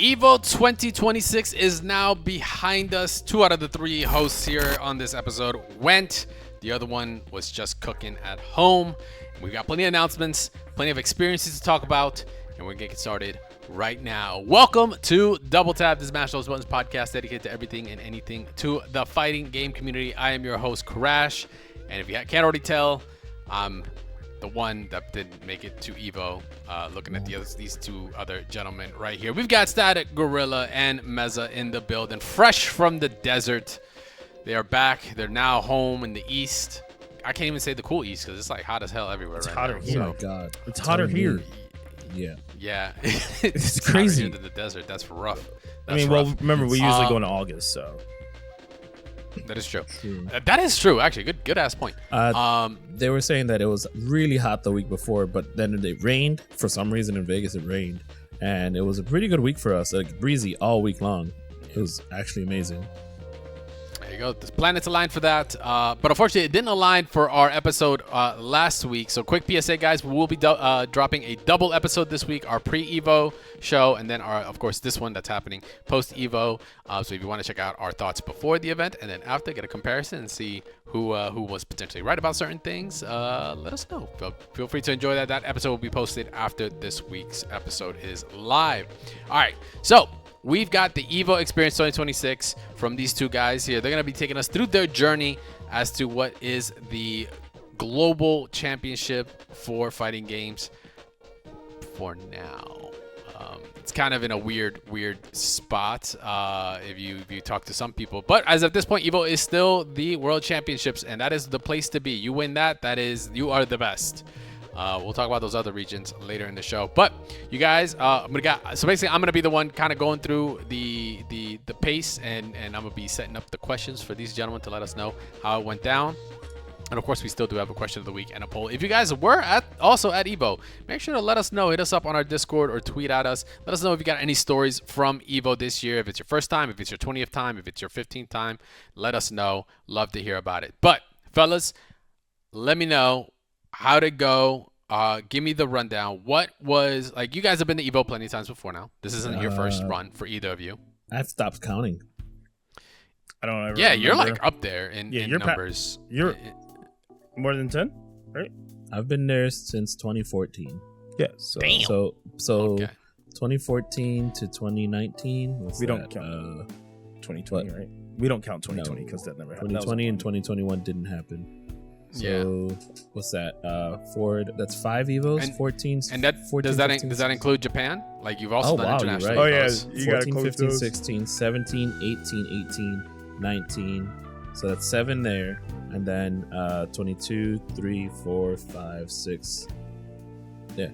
Evo 2026 is now behind us. 2 out of the 3 hosts here on this episode went. The other one was just cooking at home. We got plenty of announcements, plenty of experiences to talk about, and we're gonna get started right now. Welcome to Double Tap, the Smash Those Buttons podcast dedicated to everything and anything to the fighting game community. I am your host, Crash, and if you can't already tell, I'm the one that didn't make it to Evo. Looking at these 2 other gentlemen right here. We've got StaticGorilla and Mezza in the building, fresh from the desert. They are back. They're now home in the east. I can't even say the cool east because it's like hot as hell everywhere. It's right hotter now. here. Oh my god, It's hotter here. Yeah. It's crazy. Hotter here than the desert. That's rough. Well, remember we usually go in August, so. That is true. That is true, actually. Good ass point. They were saying that it was really hot the week before, but then it rained. For some reason in Vegas, it rained. And it was a pretty good week for us. Like breezy all week long. It was actually amazing. There you go. The planets aligned for that. But unfortunately, it didn't align for our episode last week. So quick PSA, guys. We will be dropping a double episode this week. Our pre-Evo show. And then, of course, this one that's happening post-Evo. So if you want to check out our thoughts before the event and then after, get a comparison and see who was potentially right about certain things, let us know. Feel free to enjoy that. That episode will be posted after this week's episode is live. All right. So we've got the Evo Experience 2026 from these 2 guys here. They're going to be taking us through their journey as to what is the global championship for fighting games for now. It's kind of in a weird spot if you talk to some people. But as of this point, Evo is still the World Championships, and that is the place to be. You win that, you are the best. We'll talk about those other regions later in the show. But you guys, I'm gonna be the one kind of going through the pace, and I'm gonna be setting up the questions for these gentlemen to let us know how it went down. And of course, we still do have a question of the week and a poll. If you guys were also at Evo, make sure to let us know. Hit us up on our Discord or tweet at us. Let us know if you got any stories from Evo this year. If it's your first time, if it's your 20th time, if it's your 15th time, let us know. Love to hear about it. But fellas, let me know how'd it go. Give me the rundown. What was, like, you guys have been to Evo plenty of times before now. This isn't your first run for either of you. I've stopped counting. I don't ever Yeah, remember. you're like up there in numbers. You're more than 10, right? I've been there since 2014. Yeah. So Damn. So Okay. 2014 to 2019. we don't count 2020, right? We don't count 2020 because that never happened. 2020 and 2021 didn't happen. So what's that? That's 5 Evos, 14. And that 14, does that include Japan? Like, you've also done wow, international. you're right. Evos. Oh, yeah, you gotta 14, close 15, those. 16, 17, 18, 18, 19. So that's 7 there. And then 22, 3, 4, 5, 6. Yeah.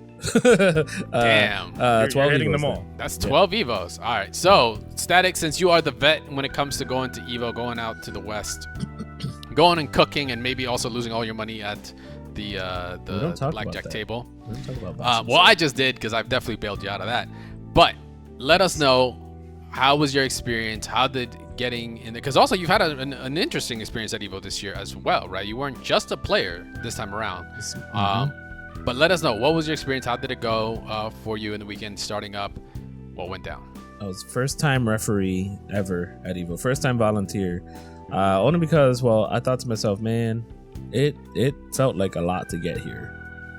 Damn. 12 you're hitting Evos them all. then. That's 12 Evos. All right. So, Static, since you are the vet when it comes to going to Evo, going out to the West, going and cooking, and maybe also losing all your money at the don't talk blackjack about that. table. We don't talk about boxing. Well, I just did because I've definitely bailed you out of that. But let us know, how was your experience? How did getting in there? Because also you've had an interesting experience at Evo this year as well, right? You weren't just a player this time around. But let us know, what was your experience? How did it go for you in the weekend starting up? What went down? I was first time referee ever at Evo. First time volunteer. Only because, well, I thought to myself, man, it felt like a lot to get here.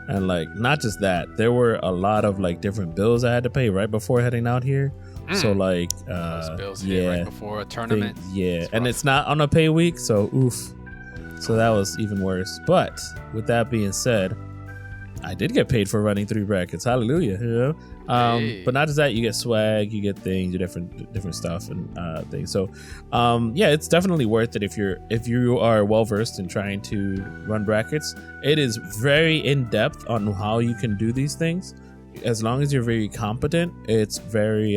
And like, not just that, there were a lot of like different bills I had to pay right before heading out here. So like, Those bills hit right before a tournament. And it's not on a pay week, so oof. So that was even worse. But with that being said, I did get paid for running 3 brackets. Hallelujah. You know? But not just that, you get swag, you get things, different stuff and things. So yeah, it's definitely worth it if you are well versed in trying to run brackets. It is very in depth on how you can do these things. As long as you're very competent, it's very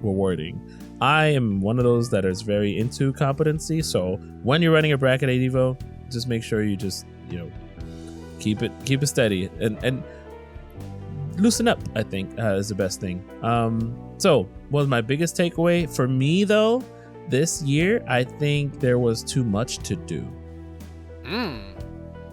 rewarding. I am one of those that is very into competency. So when you're running a bracket at Evo, just make sure you just, keep it steady and loosen up, I think, is the best thing. So what was my biggest takeaway for me though this year? I think there was too much to do.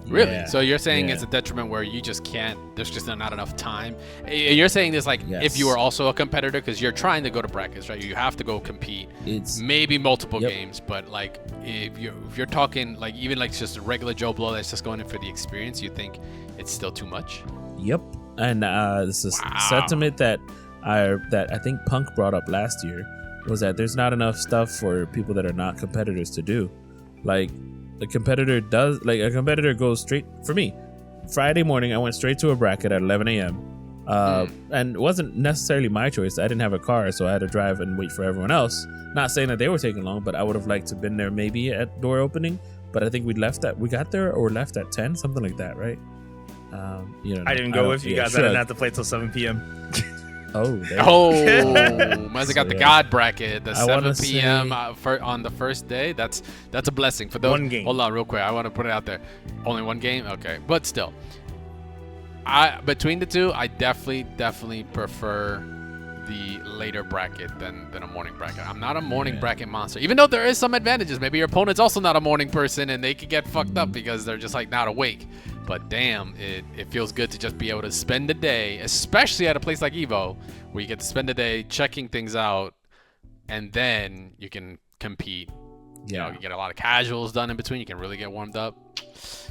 Really? Yeah, So you're saying yeah. it's a detriment where you just can't. There's just not enough time. You're saying this like if you were also a competitor, because you're trying to go to brackets, right? You have to go compete. It's maybe multiple games, but like if you're talking like even like just a regular Joe Blow that's just going in for the experience, you think it's still too much? Yep. And this is a sentiment that I think Punk brought up last year, was that there's not enough stuff for people that are not competitors to do. Like a competitor goes straight, for me, Friday morning I went straight to a bracket at 11 a.m. And it wasn't necessarily my choice. I didn't have a car, so I had to drive and wait for everyone else. Not saying that they were taking long, but I would have liked to have been there maybe at door opening. But I think we got there or left at 10, something like that, right? I didn't go with you guys. I didn't have to play till 7 p.m. Mezza got the God bracket, the 7 p.m. On the first day. That's a blessing for those. One game. Hold on, real quick. I want to put it out there. Only one game, okay, but still, between the two, I definitely prefer the later bracket than a morning bracket. I'm not a morning bracket monster, even though there is some advantages. Maybe your opponent's also not a morning person, and they could get fucked up because they're just like not awake. But damn, it feels good to just be able to spend the day, especially at a place like Evo, where you get to spend the day checking things out, and then you can compete. You know, you get a lot of casuals done in between. You can really get warmed up.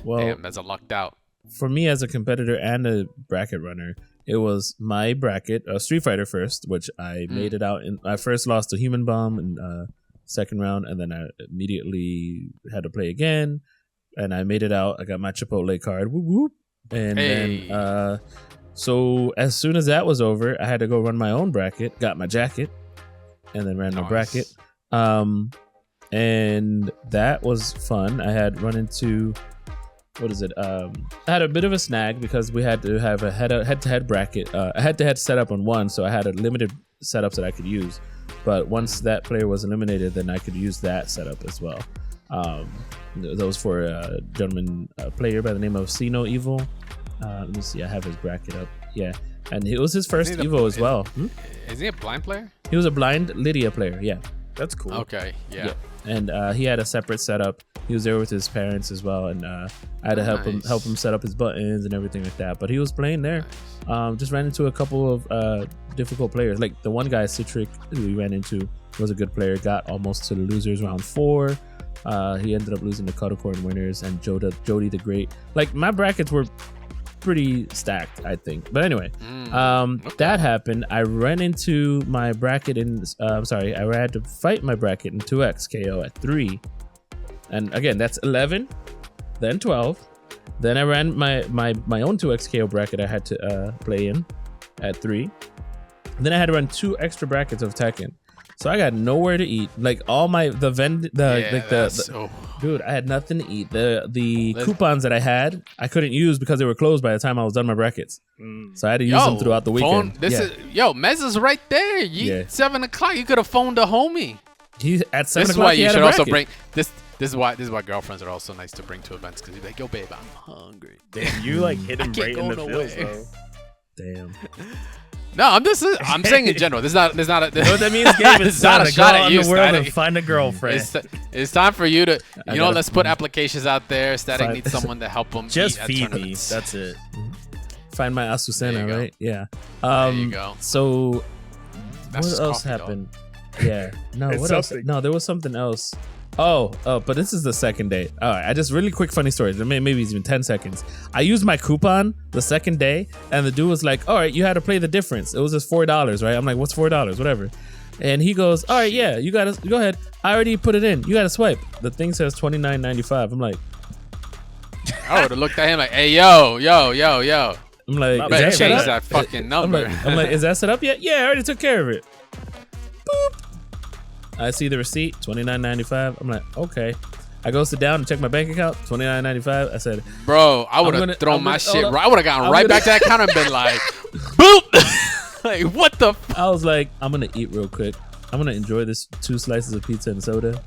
Well, damn, that's a lucked out. For me as a competitor and a bracket runner, it was my bracket, Street Fighter first, which I made it out. I first lost to Human Bomb in second round, and then I immediately had to play again. And I made it out. I got my Chipotle card. Whoop, whoop. And then, so as soon as that was over, I had to go run my own bracket. Got my jacket, and then ran my bracket. And that was fun. I had run into, I had a bit of a snag because we had to have a head-to-head bracket, a head-to-head setup on one, so I had a limited setups that I could use. But once that player was eliminated, then I could use that setup as well. That was for a gentleman player by the name of Sino Evil. Let me see, I have his bracket up. Yeah, and it was his first Evo as well. Is he a blind player? He was a blind Lydia player. Yeah, that's cool. Okay, yeah. And he had a separate setup. He was there with his parents as well, and I had to help him set up his buttons and everything like that. But he was playing there. Just ran into a couple of difficult players. Like the one guy, Citric, who we ran into, was a good player. Got almost to the losers round 4. He ended up losing the Cuddlecorn winners and Jody the Great. Like my brackets were pretty stacked, I think. But anyway, that happened. I ran into my bracket I had to fight my bracket in 2x KO at 3. And again, that's 11, then 12. Then I ran my own 2x KO bracket I had to play in at 3. Then I had to run 2 extra brackets of Tekken. So I got nowhere to eat. Like all my dude, I had nothing to eat. The coupons that I had, I couldn't use because they were closed by the time I was done my brackets. So I had to use them throughout the weekend. Mezza's right there. 7 o'clock. You could have phoned a homie. At 7 o'clock. This is why you should also bring this. This is why girlfriends are also nice to bring to events, because you're like, yo, babe, I'm hungry. Damn, you like hit him right in the feels, though. Damn. No, I'm saying in general. This is not a. You know what that means, Gabe? It's not a shot at you, the world Static. and find a girlfriend. It's time for you to, let's put applications out there. Static needs someone to help him. Just eat feed at me. tournaments. That's it. Find my Azucena, right? Yeah. There you go. So That's what else happened? Yeah. No, what else? No, there was something else. Oh, but this is the second day. All right, I just really quick funny story. Maybe it's even 10 seconds. I used my coupon the second day, and the dude was like, all right, you had to play the difference. It was just $4, right? I'm like, what's $4? Whatever. And he goes, all right, yeah, you got to go ahead. I already put it in. You got to swipe. The thing says $29.95. I'm like, I would have looked at him like, hey, yo. I'm like, is that change that fucking number. I'm like, is that set up yet? Yeah, I already took care of it. Boop. I see the receipt, $29.95. I'm like, okay. I go sit down and check my bank account, $29.95. I said, bro, I would have thrown my shit right. I would have gone right back to that counter and been like, boop. Like, what the? I was like, I'm going to eat real quick. I'm going to enjoy this 2 slices of pizza and soda.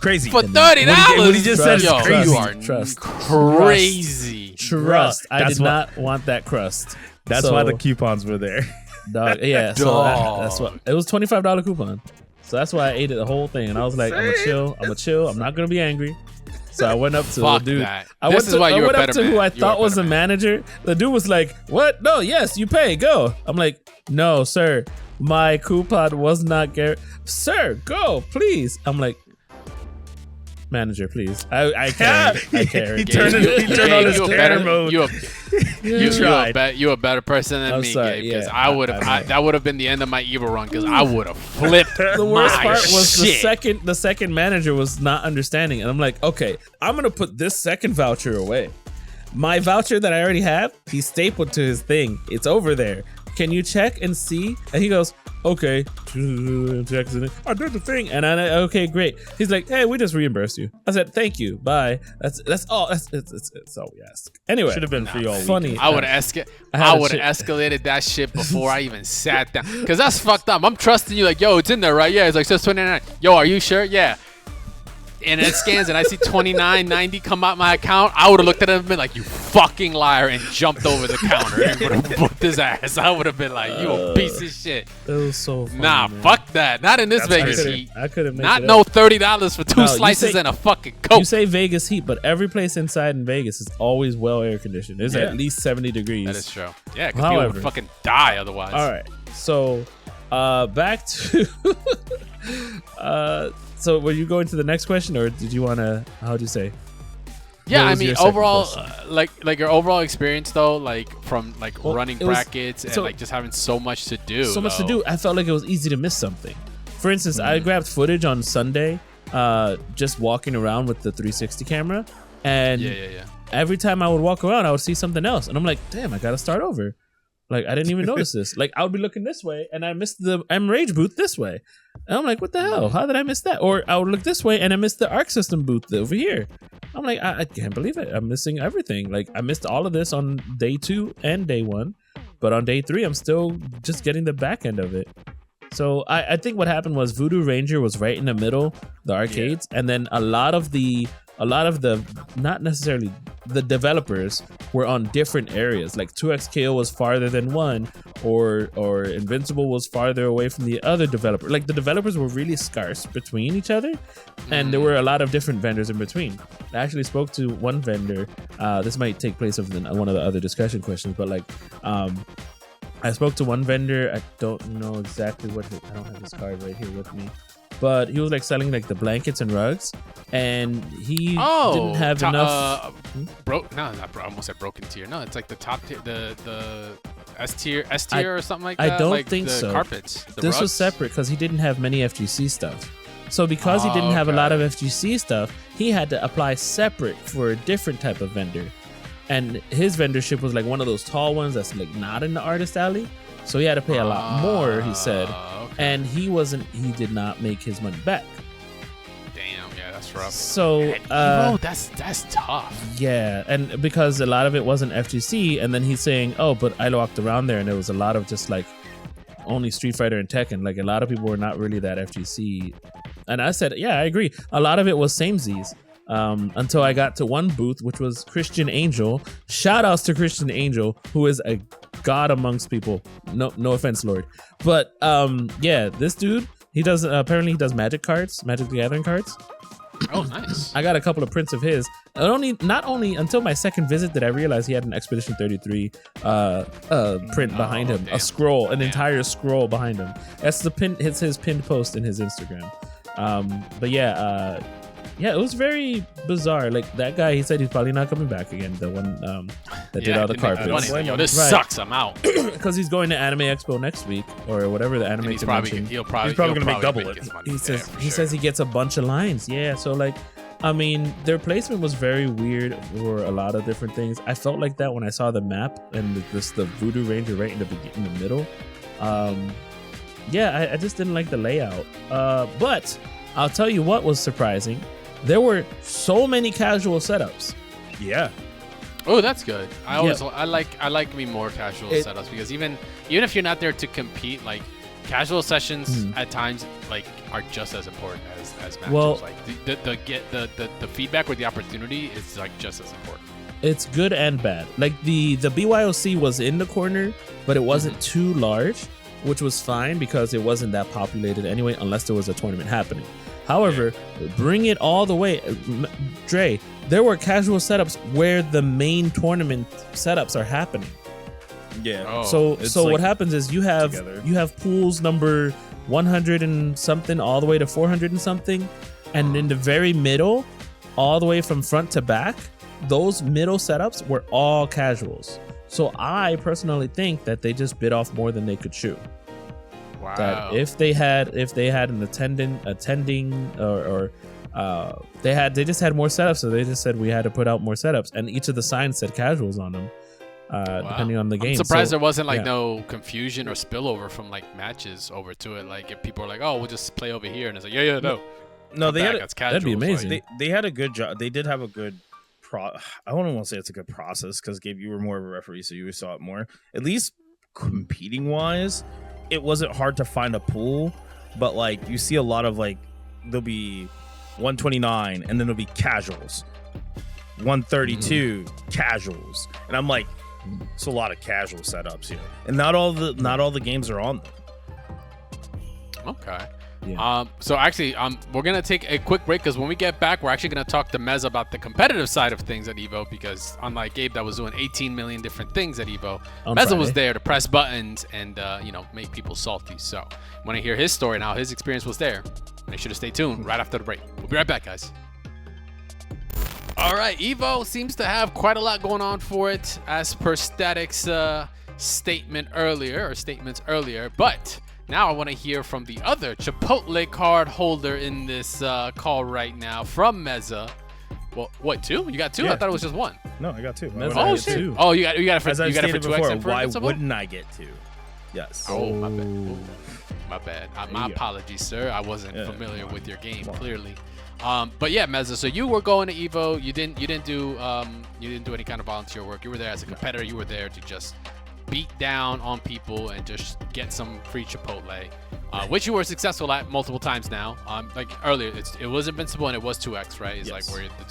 Crazy. For $30. What he just said is crazy. You are crazy. Trust. I did not want that crust. That's why the coupons were there. Dog, yeah, so that's what. It was $25 coupon. So that's why I ate it the whole thing. And I was like, I'm gonna chill. I'm not gonna be angry. So I went up to Fuck the dude. that. I This went is to, why I you're a went up better to who man. I You're a thought was better the man. manager. The dude was like, "What? No, yes, you pay. Go." I'm like, "No, sir, my coupon was not guaranteed. Sir, go, please." I'm like, "Manager, please." I can't. I can't. He turned on his you a camera better, mode. you a better person than I'm me, sorry, Gabe. Because yeah, I would have. I That would have been the end of my evil run. Because I would have flipped. The worst my part was shit. the second manager was not understanding, and I'm like, okay, I'm gonna put this second voucher away. My voucher that I already have, he stapled to his thing. It's over there. Can you check and see? And he goes, okay. I did the thing, and I okay, great. He's like, hey, we just reimburse you. I said, thank you, bye. That's all. That's all we ask. Anyway, Should have been free all week. funny. I would have escalated that shit before I even sat down. Cause that's fucked up. I'm trusting you. Like, yo, it's in there, right? Yeah. It's like says 29. Yo, are you sure? Yeah. And it scans, and I see 29.90 come out my account. I would have looked at him and been like, "You fucking liar!" and jumped over the counter and would have booked his ass. I would have been like, "You a piece of shit." It was so funny, Nah, man. fuck that. Not in this That's Vegas crazy. heat. I couldn't make Not it no up. $30 for two No, you slices say- and a fucking Coke. You say Vegas heat, but every place inside in Vegas is always well air conditioned. There's Yeah. at least 70 degrees. That is true. Yeah, because people However. would fucking die otherwise. All right. So, back to. So, were you going to the next question, or did you want to? How'd you say? Yeah, What I was mean, your second overall, question? like your overall experience though, like from like Well, running it was- brackets and so- like just having so much to do. So much to though. do. I felt like it was easy to miss something. For instance, I grabbed footage on Sunday, just walking around with the 360 camera, and Yeah. every time I would walk around, I would see something else, and I'm like, damn, I gotta start over. Like, I didn't even notice this. Like, I would be looking this way, and I missed the M Rage booth this way. And I'm like, what the hell? How did I miss that? Or I would look this way, and I missed the Arc System booth over here. I'm like, I can't believe it. I'm missing everything. Like, I missed all of this on day 2 and day 1. But on day 3, I'm still just getting the back end of it. So I think what happened was Voodoo Ranger was right in the middle, the arcades, and then a lot of the not necessarily the developers were on different areas. Like 2XKO was farther than one, or Invincible was farther away from the other developer. Like the developers were really scarce between each other, and there were a lot of different vendors in between. I actually spoke to one vendor. This might take place over one of the other discussion questions, but like I spoke to one vendor. I don't know exactly I don't have his card right here with me, but he was like selling like the blankets and rugs, and he didn't have enough. I almost said broken tier. No, it's like the top tier, the S tier or something like that. I don't like think the so. Carpets. The This was rugs. separate because he didn't have many FGC stuff. So because he didn't have a lot of FGC stuff, he had to apply separate for a different type of vendor. And his vendorship was like one of those tall ones that's like not in the artist alley. So he had to pay a lot more, he said. Okay. And he did not make his money back. Damn, yeah, that's rough. So That's tough. yeah, and because a lot of it wasn't FGC, and then he's saying, oh, but I walked around there and there was a lot of just like only Street Fighter and Tekken. Like a lot of people were not really that FGC. And I said, yeah, I agree. A lot of it was samesies. Until I got to one booth, which was Christian Angel. Shout outs to Christian Angel, who is a god amongst people. No offense, Lord. But yeah, this dude, he does apparently he does Magic the Gathering cards. Oh, nice. I got a couple of prints of his. Not only until my second visit did I realize he had an Expedition 33 print behind him, damn. a scroll, an entire scroll behind him. That's the pin. It's his pinned post in his Instagram. But yeah, it was very bizarre. Like that guy, he said he's probably not coming back again. The one that did all the carpets. Yo, this Right. sucks. I'm out. Because he's going to Anime Expo next week or whatever the anime And he's probably convention. he'll probably gonna make double it. his money. He says Yeah, for he sure. says he gets a bunch of lines. Yeah, so like, I mean, their placement was very weird for a lot of different things. I felt like that when I saw the map and the Voodoo Ranger right in the middle. Yeah, I just didn't like the layout. But I'll tell you what was surprising. There were so many casual setups. Yeah. Oh, that's good. I like me more casual setups because even if you're not there to compete, like casual sessions at times like are just as important as matches. Well, like the feedback or the opportunity is like just as important. It's good and bad. Like the BYOC was in the corner, but it wasn't too large. which was fine because it wasn't that populated anyway, unless there was a tournament happening. However, bring it all the way. Dre, there were casual setups where the main tournament setups are happening. Yeah. Oh. So like what happens is you have pools number 100 and something all the way to 400 and something, and in the very middle, all the way from front to back, those middle setups were all casuals. So I personally think that they just bit off more than they could chew. Wow. That if they had an attending or they just had more setups, so they just said we had to put out more setups, and each of the signs said casuals on them, depending on the game. I'm surprised so, there wasn't like no confusion or spillover from like matches over to it. Like if people are like, oh, we'll just play over here, and it's like, no, they had that's casual. that'd be amazing. They had a good job. They did have a good I don't want to say it's a good process because Gabe, you were more of a referee, so you saw it more. At least competing wise, it wasn't hard to find a pool, but like you see a lot of like there'll be 129 and then there'll be casuals, 132 casuals, and I'm like, it's a lot of casual setups here, and not all the games are on them. Okay. Yeah. So actually, we're gonna take a quick break because when we get back, we're actually gonna talk to Mezza about the competitive side of things at Evo. Because unlike Gabe, that was doing 18 million different things at Evo, Mezza was there to press buttons and make people salty. So want to hear his story and how his experience was there. Make sure to stay tuned right after the break. We'll be right back, guys. All right, Evo seems to have quite a lot going on for it, as per Static's statements earlier, but. Now I want to hear from the other Chipotle card holder in this call right now, from Mezza. Well, what, two? You got two? Yeah. I thought it was just one. No, I got two. Oh shit! Two. Oh, you got it for As I've stated for 2X before, and for why Invincible? wouldn't I get two? Yes. Oh, my bad. Ooh, my bad. My you go. apologies, sir. I wasn't familiar with your game clearly. But yeah, Mezza. So you were going to Evo. You didn't do any kind of volunteer work. You were there as a competitor. You were there to just beat down on people and just get some free Chipotle, which you were successful at multiple times now. Like earlier, it was Invincible and it was 2X, right? It's like where the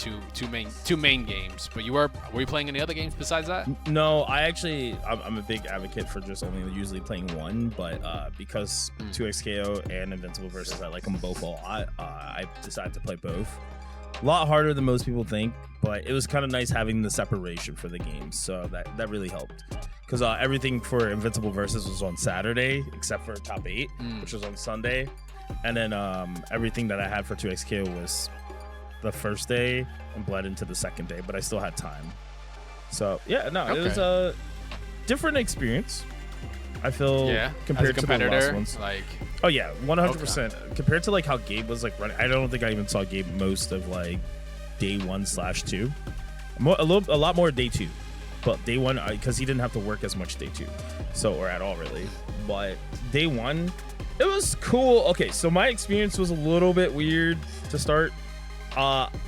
two main games. But were you playing any other games besides that? No, I'm a big advocate for just only usually playing one, but because 2XKO and Invincible Versus, I like them both a lot. I decided to play both. A lot harder than most people think, but it was kind of nice having the separation for the games, so that really helped. Because everything for Invincible Versus was on Saturday, except for Top 8, which was on Sunday. And then everything that I had for 2XKO was the first day and bled into the second day, but I still had time. So, yeah, no, It was a different experience, I feel, compared to the last ones. Like, oh, yeah, 100%. Compared to like how Gabe was like running, I don't think I even saw Gabe most of like day 1/2. A lot more day 2. But day 1, because he didn't have to work as much day 2, or at all really. But day 1, it was cool. Okay, so my experience was a little bit weird to start.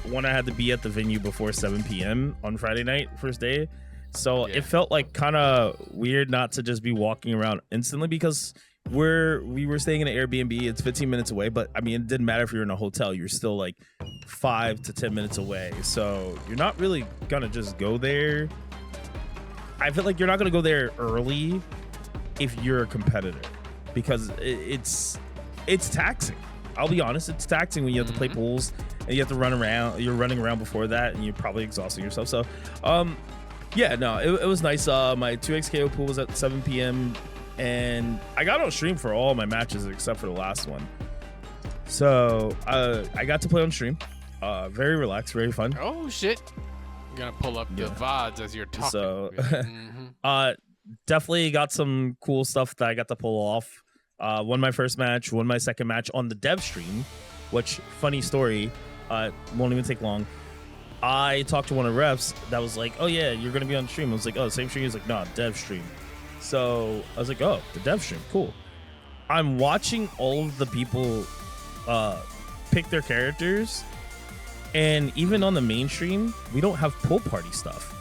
When I had to be at the venue before 7 p.m. on Friday night, first day. So it felt like kind of weird not to just be walking around instantly, because we were staying in an Airbnb. It's 15 minutes away, but I mean, it didn't matter if you're in a hotel. You're still like 5 to 10 minutes away. So you're not really gonna just go there. I feel like you're not going to go there early if you're a competitor, because it's taxing. I'll be honest, it's taxing when you have to play pools and you have to run around. You're running around before that and you're probably exhausting yourself. So, it was nice. My 2XKO pool was at 7 p.m. and I got on stream for all my matches except for the last one. So I got to play on stream. Very relaxed, very fun. Oh, shit. I'm gonna pull up the VODs as you're talking. So, definitely got some cool stuff that I got to pull off. Won my first match, won my second match on the dev stream, which, funny story, won't even take long. I talked to one of the refs that was like, oh yeah, you're gonna be on stream. I was like, oh, the same stream? He's like, no, dev stream. So I was like, oh, the dev stream, cool. I'm watching all of the people pick their characters. And even on the mainstream, we don't have pool party stuff.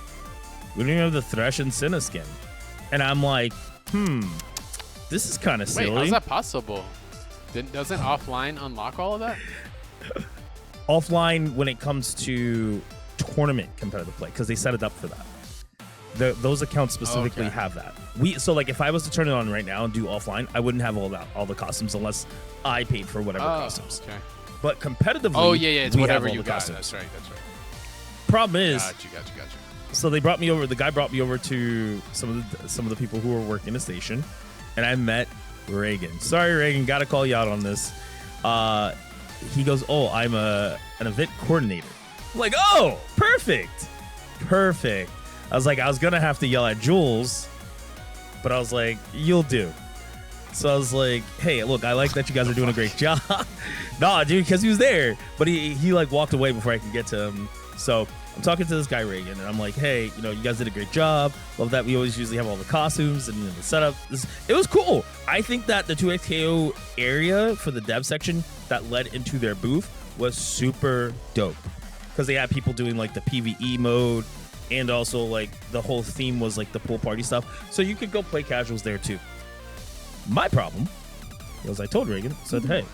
We don't even have the Thresh and Senna skin. And I'm like, this is kind of silly. Wait, how's that possible? Doesn't offline unlock all of that? Offline when it comes to tournament competitive play, because they set it up for that. Those accounts specifically have that. So like if I was to turn it on right now and do offline, I wouldn't have all the costumes unless I paid for whatever costumes. Okay. But competitively, it's we whatever have all you the got. costumes. That's right. Problem is, Gotcha. so they brought me over. The guy brought me over to some of the people who were working the station, and I met Reagan. Sorry, Reagan, gotta call you out on this. He goes, "Oh, I'm an event coordinator." I'm like, "Oh, perfect." I was like, I was gonna have to yell at Jules, but I was like, "You'll do." So I was like, "Hey, look, I like that you guys are doing a great job." Nah, dude, because he was there, but he like walked away before I could get to him. So I'm talking to this guy Reagan, and I'm like, "Hey, you guys did a great job. Love that we always usually have all the costumes and the setup. It was cool. I think that the 2XKO area for the dev section that led into their booth was super dope because they had people doing like the PvE mode, and also like the whole theme was like the pool party stuff. So you could go play casuals there too. My problem was I told Reagan, I said, "Hey,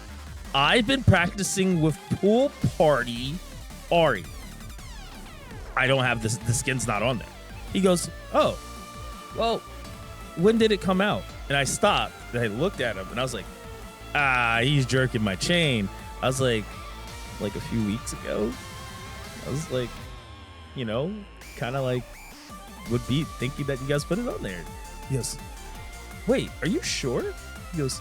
I've been practicing with pool party Ari. I don't have the skin's not on there." He goes, "Oh, well, when did it come out?" And I stopped and I looked at him and I was like, he's jerking my chain. I was like a few weeks ago. I was like, kind of like would be thinking that you guys put it on there. He goes, "Wait, are you sure?" He goes,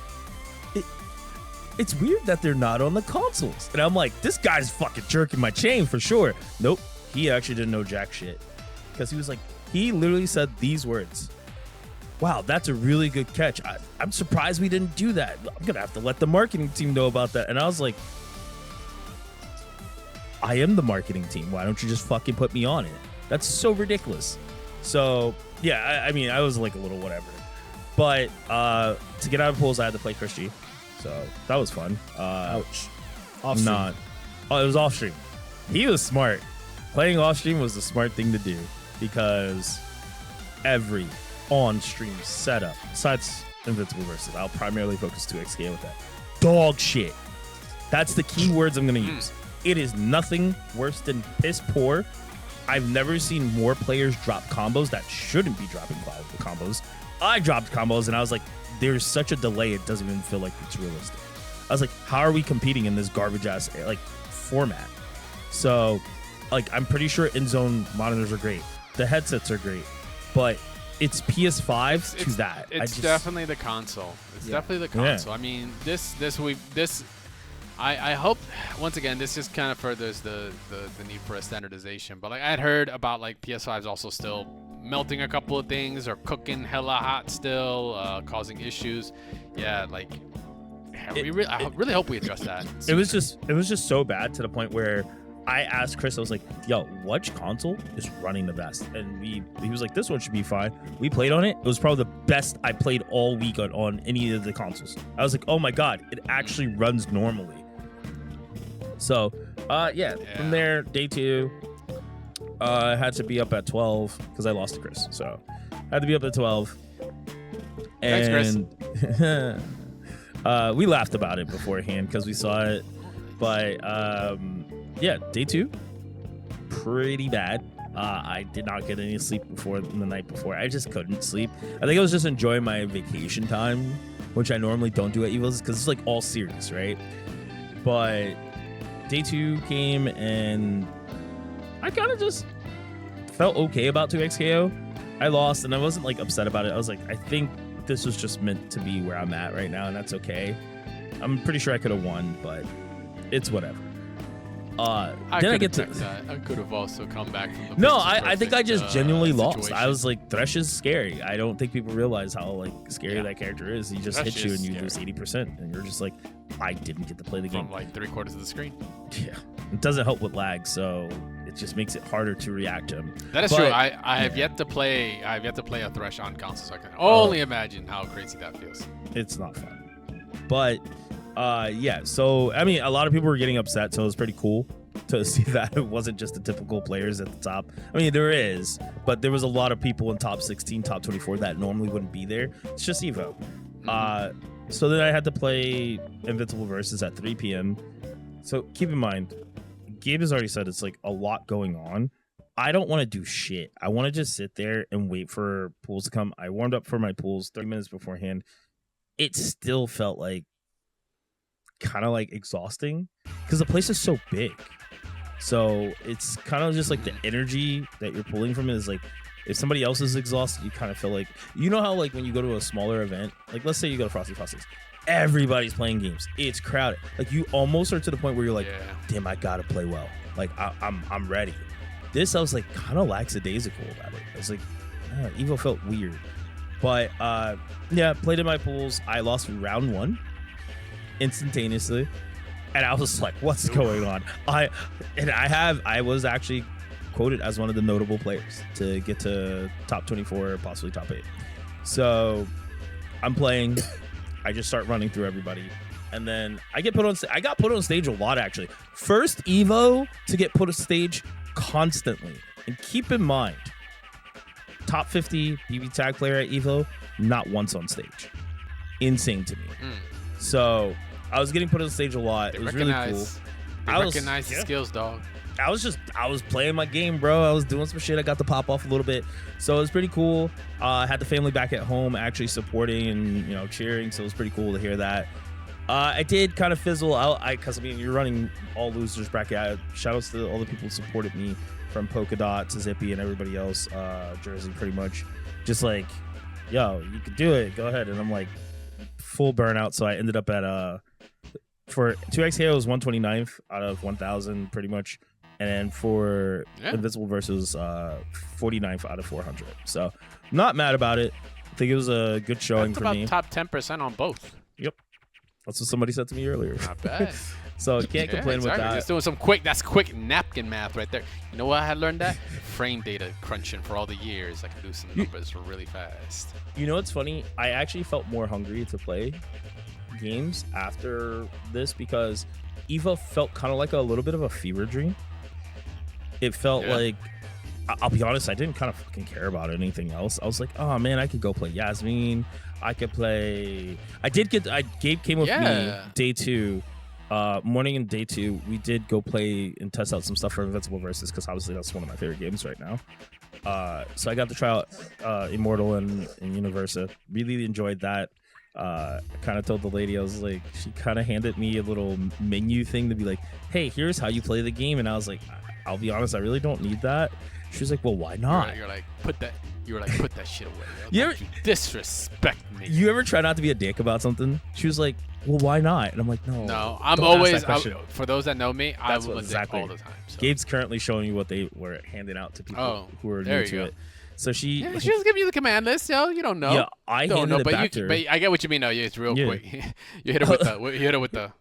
it's weird that they're not on the consoles. And I'm like, this guy's fucking jerking my chain for sure. Nope. He actually didn't know jack shit. Because he was like, he literally said these words. "Wow, that's a really good catch. I'm surprised we didn't do that. I'm going to have to let the marketing team know about that." And I was like, I am the marketing team. Why don't you just fucking put me on it? That's so ridiculous. So, yeah, I mean, I was like a little whatever. But to get out of pools, I had to play Chris G. So that was fun. Ouch. It was off stream. He was smart. Playing off stream was the smart thing to do because every on stream setup, besides Invincible versus, I'll primarily focus 2XK with that. Dog shit. That's the key words I'm going to use. It is nothing worse than piss poor. I've never seen more players drop combos that shouldn't be dropping combos. I dropped combos and I was like, there's such a delay, it doesn't even feel like it's realistic. I was like, how are we competing in this garbage ass like format? So, like, I'm pretty sure in-zone monitors are great. The headsets are great, but it's PS5 to that. It's definitely the console. It's definitely the console. I mean, I hope once again this just kind of furthers the need for a standardization. But like I had heard about like PS5's also still melting a couple of things or cooking hella hot still, causing issues. Yeah, like I really hope we address that. It was just so bad to the point where I asked Chris, I was like, "Yo, which console is running the best?" And he was like, "This one should be fine." We played on it. It was probably the best I played all week on any of the consoles. I was like, "Oh my god, it actually runs normally." So, from there, day 2, I had to be up at 12 because I lost to Chris. So, I had to be up at 12. And thanks, Chris. We laughed about it beforehand because we saw it. But, day 2, pretty bad. I did not get any sleep the night before. I just couldn't sleep. I think I was just enjoying my vacation time, which I normally don't do at Evils because it's like all serious, right? But day 2 came and I kind of just felt okay about 2XKO. I lost and I wasn't like upset about it. I was like, I think this was just meant to be where I'm at right now, and that's okay. I'm pretty sure I could have won, but it's whatever. I could have also come back from the No, I think I just genuinely lost. situation. I was like, Thresh is scary. I don't think people realize how like scary that character is. He just hits you and you lose 80%, and you're just like, I didn't get to play the game from like 3/4 of the screen. Yeah, it doesn't help with lag, so it just makes it harder to react to him. That is true. I have yet to play. I have yet to play a Thresh on console, so I can only imagine how crazy that feels. It's not fun, but so I mean, a lot of people were getting upset, so it was pretty cool to see that it wasn't just the typical players at the top. I mean, there is, but there was a lot of people in top 16, top 24 that normally wouldn't be there. It's just Evo. So then I had to play Invincible Versus at 3 p.m. So keep in mind, Gabe has already said it's like a lot going on. I don't want to do shit. I want to just sit there and wait for pools to come. I warmed up for my pools 30 minutes beforehand. It still felt like kind of like exhausting because the place is so big. So it's kind of just like the energy that you're pulling from it is like, if somebody else is exhausted, you kind of feel like, you know how like when you go to a smaller event, like let's say you go to Frosty Foster's, everybody's playing games. It's crowded. Like you almost are to the point where you're like, damn, I gotta play well. Like I'm ready. This I was like kind of lackadaisical about it. I was like, Evo felt weird. But yeah, played in my pools. I lost round 1 instantaneously. And I was like, what's going on? I was actually quoted as one of the notable players to get to top 24, possibly top 8. So I'm playing. I just start running through everybody. And then I got put on stage a lot, actually. First Evo to get put on stage constantly. And keep in mind, top 50 BB tag player at Evo, not once on stage. Insane to me. So I was getting put on stage a lot. It was really cool. They recognize the skills, dog. I was playing my game, bro. I was doing some shit. I got to pop off a little bit. So it was pretty cool. I had the family back at home actually supporting and, cheering. So it was pretty cool to hear that. I did kind of fizzle out because, you're running all losers bracket. Shout outs to all the people who supported me from Polka Dot to Zippy and everybody else, Jersey pretty much. Just like, yo, you could do it. Go ahead. And I'm like full burnout. So I ended up at, for 2XKO, it was 129th out of 1,000 pretty much. And then for Invincible versus 49th out of 400. So not mad about it. I think it was a good showing for me. Top 10% on both. Yep. That's what somebody said to me earlier. Not bad. So can't complain with that. Just doing some that's quick napkin math right there. You know what I had learned that? Frame data crunching for all the years. I can do some numbers really fast. You know what's funny? I actually felt more hungry to play games after this because Evo felt kind of like a little bit of a fever dream. It felt like, I'll be honest, I didn't kind of fucking care about anything else. I was like, oh man, I could go play Yasmin. I could play. Gabe came with me day 2, morning and day 2. We did go play and test out some stuff for Invincible Versus because obviously that's one of my favorite games right now. So I got to try out Immortal and Universa. Really enjoyed that. I kind of told the lady, I was like, she kind of handed me a little menu thing to be like, hey, here's how you play the game. And I was like, I'll be honest, I really don't need that. She was like, well, why not? You're like, put that shit away. You disrespect me. You ever try not to be a dick about something? She was like, well, why not? And I'm like, no. I'm always, for those that know me, I will exactly all the time. So. Gabe's currently showing you what they were handing out to people who are new to it. So she was giving you the command list, yo. You don't know. Yeah, I don't know, but I get what you mean. No, it's real quick. You hit it with the.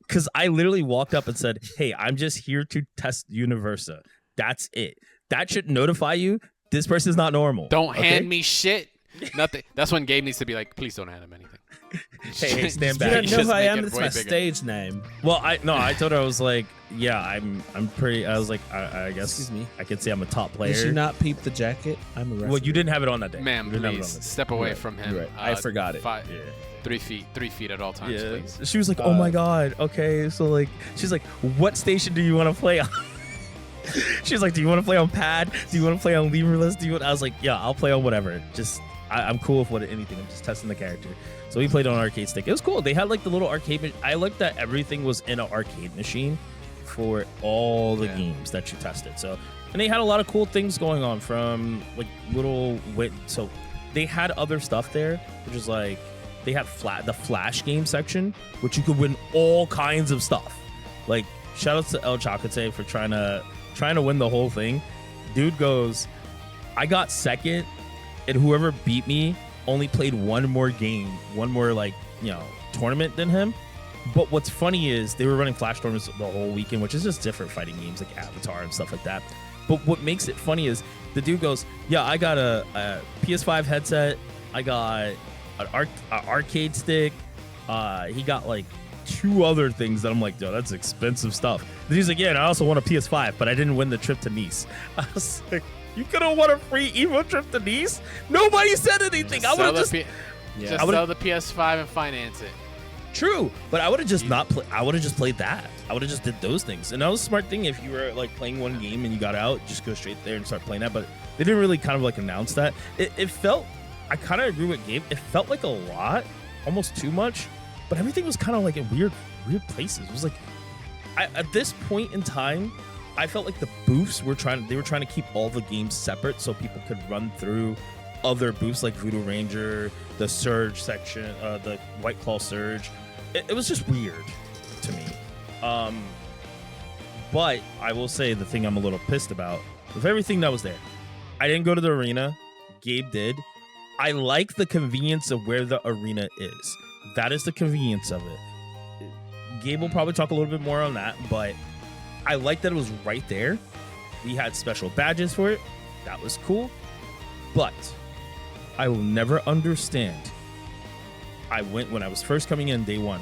Because I literally walked up and said, hey, I'm just here to test Universa. That's it. That should notify you. This person's not normal. Don't hand me shit. Nothing. That's when Gabe needs to be like, please don't hand him anything. Hey, stand back. You don't know who I am. It's my stage name. Well, I told her, I was like, yeah, I'm pretty. I was like, I guess. Excuse me. I could say I'm a top player. Did you not peep the jacket? I'm a referee. Well, you didn't have it on that day. Ma'am, please step away from him. Right. I forgot it. 3 feet at all times, please. She was like, oh my God. Okay. So like, she's like, what station do you want to play on? She's like, do you want to play on pad? Do you want to play on lemurless? I was like, yeah, I'll play on whatever. Just, I'm cool with anything. I'm just testing the character. So we played on arcade stick. It was cool. They had like the little arcade. I liked that everything was in an arcade machine for all the games that you tested. So, and they had a lot of cool things going on from like so they had other stuff there, which is like, they had the Flash game section, which you could win all kinds of stuff. Like, shout out to El Chocate for trying to win the whole thing. Dude goes, I got second, and whoever beat me only played one more tournament than him. But what's funny is they were running Flash tournaments the whole weekend, which is just different fighting games like Avatar and stuff like that. But what makes it funny is the dude goes, yeah, I got a PS5 headset, I got an arcade stick, he got like 2 other things that I'm like, yo, that's expensive stuff. Then he's like, yeah, and I also won a PS5, but I didn't win the trip to Nice. I was like, you could have won a free Evo trip to Nice? Nobody said anything. I would have just sell the PS5 and finance it. True, but I would have just I would have just played that. I would have just did those things, and that was a smart thing. If you were like playing one game and you got out, just go straight there and start playing that. But they didn't really kind of like announce that. It felt. I kind of agree with Gabe. It felt like a lot, almost too much, but everything was kind of like in weird places. It was like, at this point in time, I felt like the booths were trying to keep all the games separate so people could run through other booths like Voodoo Ranger, the Surge section, the White Claw Surge. It was just weird to me. But I will say the thing I'm a little pissed about with everything that was there. I didn't go to the arena. Gabe did. I like the convenience of where the arena is. That is the convenience of it. Gabe will probably talk a little bit more on that, but I like that it was right there. We had special badges for it. That was cool. But I will never understand. When I was first coming in day one,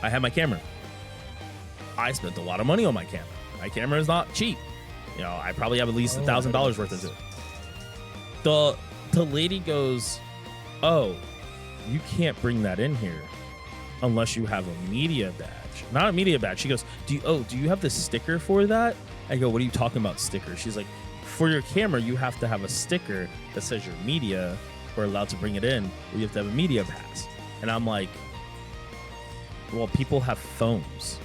I had my camera. I spent a lot of money on my camera. My camera is not cheap. I probably have at least $1,000 worth of it. The lady goes, "Oh, you can't bring that in here unless you have a media badge." Not a media badge. She goes, do you have the sticker for that? I go, "What are you talking about, sticker?" She's like, "For your camera, you have to have a sticker that says your media or allowed to bring it in, or you have to have a media pass." And I'm like, "Well, people have phones.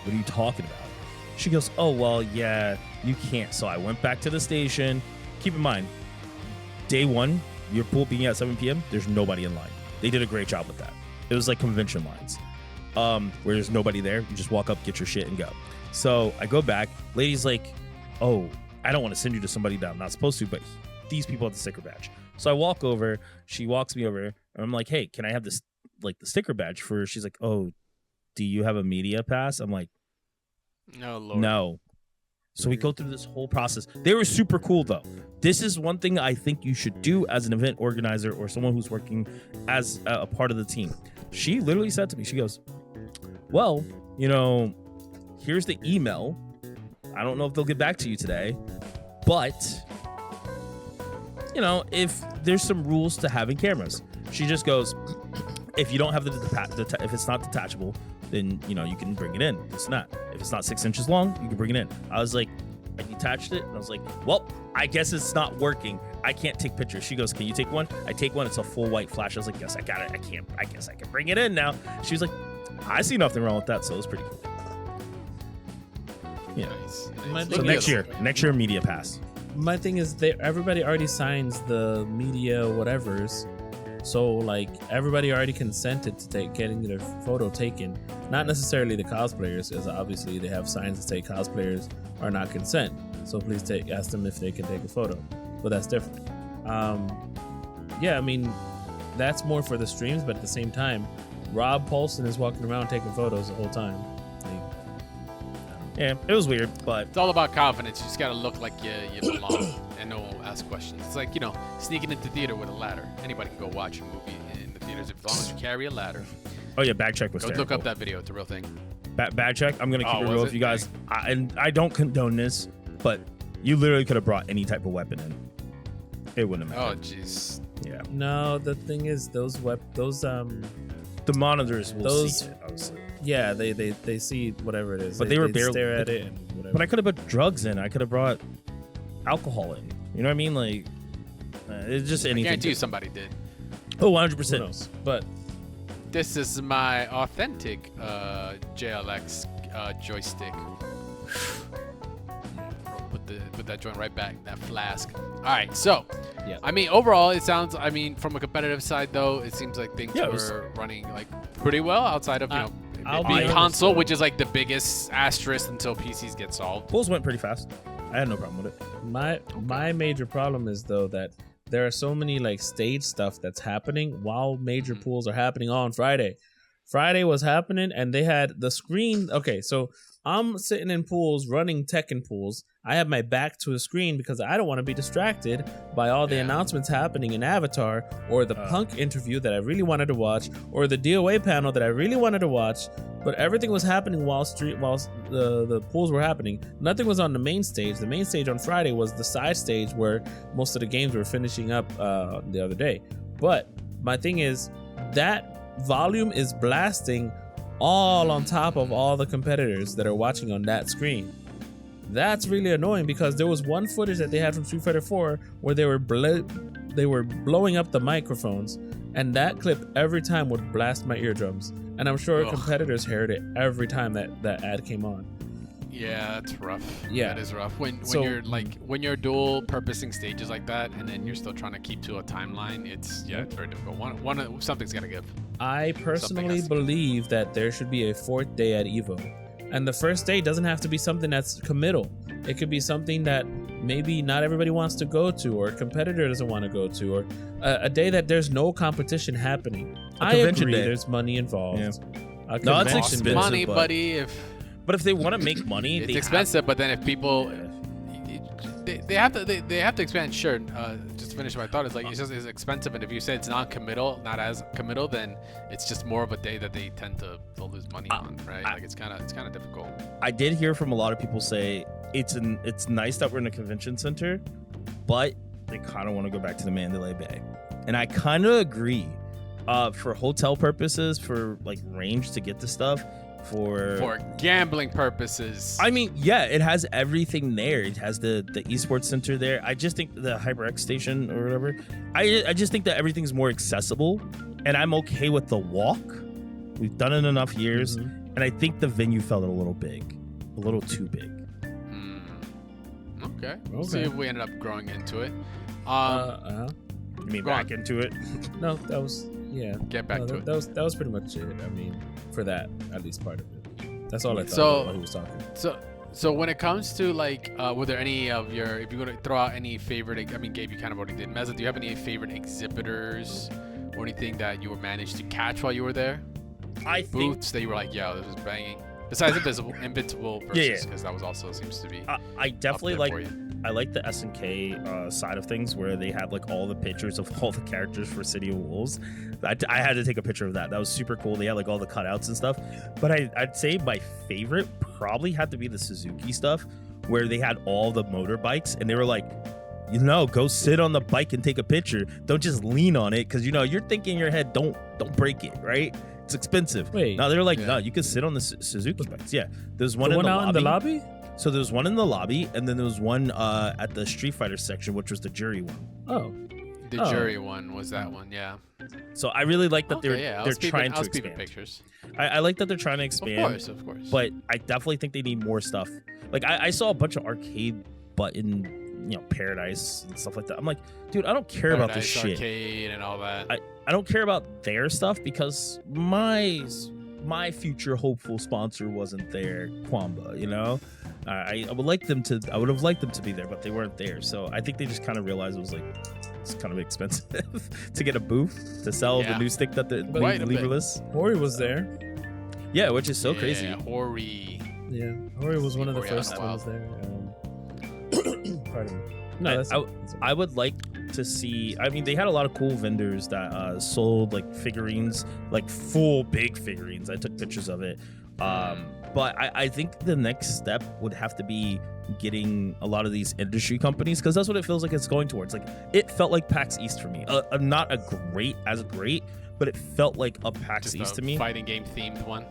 What are you talking about?" She goes, "Oh, well, yeah, you can't." So I went back to the station. Keep in mind, day one, your pool being at 7 p.m., there's nobody in line. They did a great job with that. It was like convention lines, where there's nobody there. You just walk up, get your shit, and go. So I go back. Lady's like, "Oh, I don't want to send you to somebody that I'm not supposed to, but these people have the sticker badge." So I walk over. She walks me over, and I'm like, "Hey, can I have this, like the sticker badge for?" She's like, "Oh, do you have a media pass?" I'm like, "No, Lord. No." So we go through this whole process. They were super cool, though. This is one thing I think you should do as an event organizer or someone who's working as a part of the team. She literally said to me, she goes, "Well, here's the email. I don't know if they'll get back to you today, but, if there's some rules to having cameras." She just goes, "If you don't have if it's not detachable, then, you can bring it in. It's not. If it's not 6 inches long, you can bring it in." I was like, I detached it, and I was like, "Well, I guess it's not working. I can't take pictures." She goes, "Can you take one?" I take one. It's a full white flash. I was like, "Yes, I got it. I guess I can bring it in now." She was like, "I see nothing wrong with that," so it was pretty cool. Yeah. Nice. So next year, media pass. My thing is, everybody already signs the media whatevers. So, like, everybody already consented to getting their photo taken. Not necessarily the cosplayers, as obviously they have signs that say cosplayers are not consent. So please ask them if they can take a photo. But that's different. Yeah, I mean, that's more for the streams, but at the same time, Rob Paulson is walking around taking photos the whole time. Yeah, it was weird, but it's all about confidence. You just gotta look like you belong, and no one will ask questions. It's like, sneaking into theater with a ladder. Anybody can go watch a movie in the theaters as long as you carry a ladder. Oh yeah, bag check was terrible. Look up that video. It's a real thing. Bag check. I'm gonna keep it real with you guys. I don't condone this, but you literally could have brought any type of weapon in. It wouldn't have mattered. Oh jeez. Yeah. No, the thing is, the monitors will see it, obviously. Yeah, they see whatever it is. But they were barely stare at it. And whatever. But I could have put drugs in. I could have brought alcohol in. You know what I mean? Like, it's just anything. I guarantee you somebody did. Oh, 100%. But this is my authentic JLX joystick. Put that joint right back, that flask. All right, so yeah. I mean, overall, it sounds. I mean, from a competitive side, though, it seems like things were running like pretty well outside of being console, which is like the biggest asterisk until PCs get solved. Pools went pretty fast. I had no problem with it. My major problem is though that there are so many like stage stuff that's happening while major pools are happening on Friday. Friday was happening and they had the screen. Okay, so I'm sitting in pools running Tekken pools. I have my back to a screen because I don't want to be distracted by all the announcements happening in Avatar or the Punk interview that I really wanted to watch or the DOA panel that I really wanted to watch. But everything was happening while the pools were happening. Nothing was on the main stage. The main stage on Friday was the side stage where most of the games were finishing up the other day. But my thing is that volume is blasting all on top of all the competitors that are watching on that screen. That's really annoying because there was one footage that they had from Street Fighter 4 where they were blowing up the microphones, and that clip every time would blast my eardrums. And I'm sure competitors heard it every time that ad came on. Yeah, that's rough. Yeah, that is rough. When you're dual purposing stages like that, and then you're still trying to keep to a timeline, it's very difficult. Something's gotta give. I personally believe that there should be a 4th day at Evo. And the first day doesn't have to be something that's committal. It could be something that maybe not everybody wants to go to, or a competitor doesn't want to go to, or a day that there's no competition happening. I agree there's money involved. Yeah. No, it's expensive. Money, buddy. But if they want to make money, it's expensive. But then if people, they have to expand. Sure. Just to finish my thought, it's like it's expensive, and if you say it's not as committal, then it's just more of a day that they tend to lose money on, right? Like it's kind of difficult. I did hear from a lot of people say it's nice that we're in a convention center, but they kind of want to go back to the Mandalay Bay, and I kind of agree. For hotel purposes, for like range to get the stuff. For gambling purposes. I mean, yeah, it has everything there. It has the esports center there. I just think the HyperX station or whatever. I just think that everything's more accessible, and I'm okay with the walk. We've done it enough years, and I think the venue felt a little big, a little too big. Okay. We'll see if we ended up growing into it. You mean back into it? No, that was. Yeah, get back to it. That was pretty much it. I mean, for that, at least part of it. That's all I thought while he was talking. So when it comes to like, were there any of your, if you're going to throw out any favorite, I mean, Gabe, you kind of already did. Mezza, do you have any favorite exhibitors or anything that you managed to catch while you were there? I think booths that you were like, yo, this was banging. Besides Invincible versus, because that was also seems to be. I definitely like. I like the SNK side of things where they had like all the pictures of all the characters for City of Wolves. I had to take a picture of that. That was super cool. They had like all the cutouts and stuff. But I'd say my favorite probably had to be the Suzuki stuff, where they had all the motorbikes and they were like, go sit on the bike and take a picture. Don't just lean on it because you're thinking in your head, don't break it, right? It's expensive. Wait, no, they're like, no, you can sit on the Suzuki bikes. Yeah, there's one out in the lobby. So there was one in the lobby, and then there was one at the Street Fighter section, which was the jury one. Oh. The jury one was that one, yeah. So I really like that they're trying to expand. Pictures. I like that they're trying to expand. Of course. But I definitely think they need more stuff. Like I saw a bunch of arcade button, Paradise and stuff like that. I'm like, dude, I don't care about this shit. Arcade and all that. I don't care about their stuff because my future hopeful sponsor wasn't there, Kwamba, I would like them to. I would have liked them to be there, but they weren't there. So I think they just kind of realized it was like it's kind of expensive to get a booth to sell the new stick that they're leverless. Hori was there. Yeah, which is so crazy. Hori. Yeah, Hori was one of the first ones there. Pardon me. No, I would like to see. I mean, they had a lot of cool vendors that sold like figurines, like full big figurines. I took pictures of it. But I think the next step would have to be getting a lot of these industry companies, because that's what it feels like it's going towards. Like it felt like PAX East for me. Not a great, but it felt like a PAX East to me. Fighting game themed one.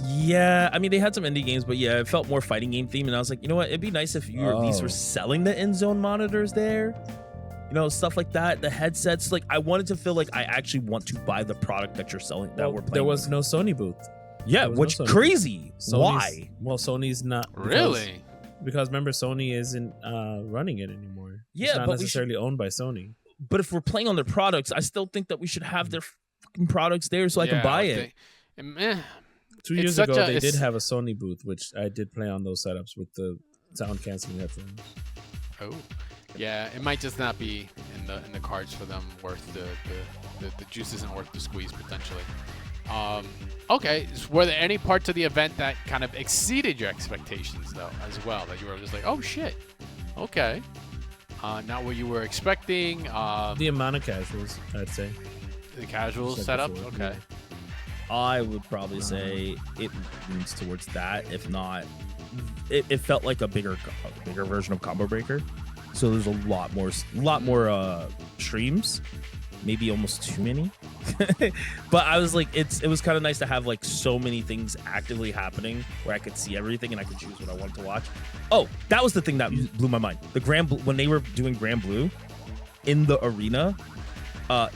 Yeah, I mean they had some indie games, but yeah, it felt more fighting game themed. And I was like, you know what? It'd be nice if you at least were selling the end zone monitors there. Stuff like that. The headsets. Like I wanted to feel like I actually want to buy the product that you're selling. That we're playing. There was no Sony booth. Yeah, which crazy. Why? Well, Sony's not really because remember Sony isn't running it anymore. Yeah, it's not necessarily owned by Sony. But if we're playing on their products, I still think that we should have their fucking products there so I can buy it. 2 years ago, they did have a Sony booth, which I did play on those setups with the sound canceling headphones. Oh, yeah, it might just not be in the cards for them worth the juice isn't worth the squeeze potentially. Okay, were there any parts of the event that kind of exceeded your expectations though, as well, that you were just like, oh shit, okay, not what you were expecting? The amount of casuals, I'd say. The casual setup, okay. I would probably say it leans towards that. If not, it felt like a bigger version of Combo Breaker. So there's a lot more streams, maybe almost too many. But I was like, it was kind of nice to have like so many things actively happening where I could see everything and I could choose what I wanted to watch. Oh, that was the thing that blew my mind. When they were doing Grand Blue in the arena,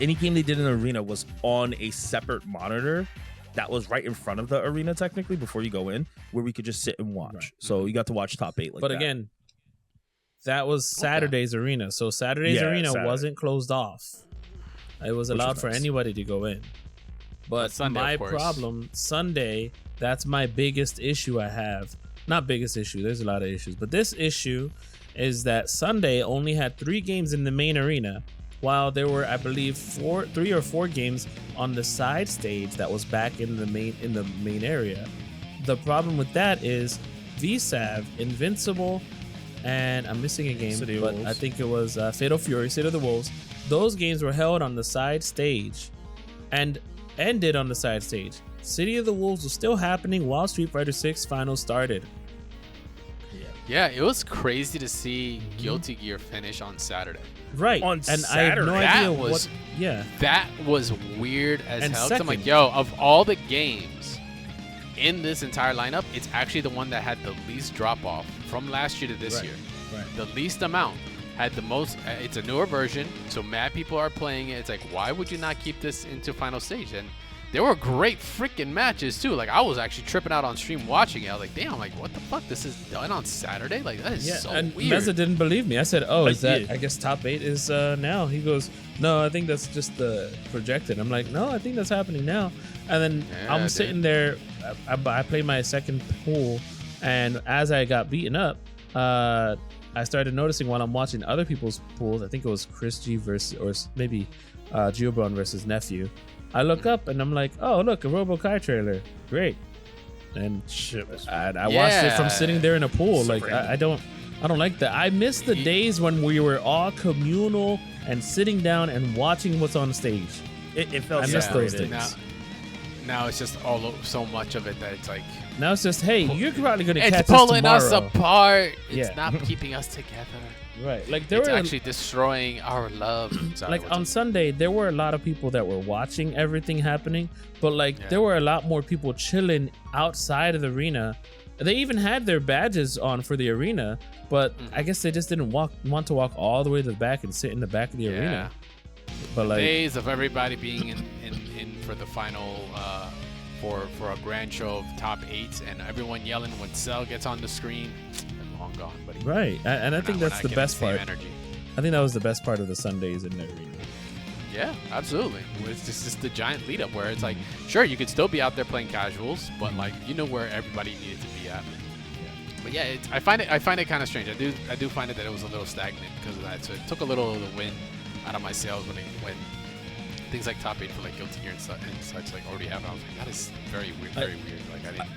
any game they did in the arena was on a separate monitor that was right in front of the arena, technically, before you go in, where we could just sit and watch. Right. So you got to watch top 8 like but that. Again, that was Saturday's arena. So Saturday's arena wasn't closed off. It was allowed for anybody to go in. But Sunday, my problem, Sunday, that's my biggest issue I have. Not biggest issue, there's a lot of issues. But this issue is that Sunday only had 3 games in the main arena, while there were, I believe, 3 or 4 games on the side stage that was back in the main area. The problem with that is VSAV, Invincible, and I'm missing a game, but I think it was Fatal Fury, City of the Wolves. Those games were held on the side stage and ended on the side stage. City of the Wolves was still happening while Street Fighter 6 Finals started. Yeah, it was crazy to see Guilty Gear finish on Saturday. Right. On and Saturday. I have no idea what. Yeah. That was weird as and hell. Second, I'm like, yo, of all the games in this entire lineup, it's actually the one that had the least drop off from last year to this year. Right. The least amount. Had the most. It's a newer version, so mad people are playing it. It's like, why would you not keep this into final stage? And there were great freaking matches too. Like I was actually tripping out on stream watching it. I was like, damn, like what the fuck? This is done on Saturday? Like that is so and weird. Mezza didn't believe me. I said, oh, is that? I guess top 8 is now. He goes, no, I think that's just the projected. I'm like, no, I think that's happening now. And then I'm sitting there. I played my second pool, and as I got beaten up, I started noticing while I'm watching other people's pools. I think it was Chris G versus, or maybe Giobron versus Nephew. I look up and I'm like, oh, look, a Robo-Ky trailer. Great. And I watched it from sitting there in a pool. So like, I don't like that. I miss the days when we were all communal and sitting down and watching what's on stage. It felt I miss those days. Now it's just so much of it that it's like. Now it's just, hey, you're probably going to catch us tomorrow. It's pulling us apart. It's Yeah. not keeping us together. Right. Like it's actually destroying our love. Like on Sunday, there were a lot of people that were watching everything happening, but there were a lot more people chilling outside of the arena. They even had their badges on for the arena, but I guess they just didn't want to walk all the way to the back and sit in the back of the arena. But like days of everybody being in for the final for a grand show of top 8 and everyone yelling when Cell gets on the screen. Long gone, buddy. Right, and I think that's the best part. Energy. I think that was the best part of the Sundays in the arena. Yeah, absolutely. It's just the giant lead up where it's like, sure, you could still be out there playing casuals, but like you know where everybody needed to be at. But yeah, I find it kind of strange. I do find it that it was a little stagnant because of that. So it took a little of the wind out of my sails when things like top 8 for like Guilty Gear and such like already happened. I was like, that is very weird, very weird. Like I didn't.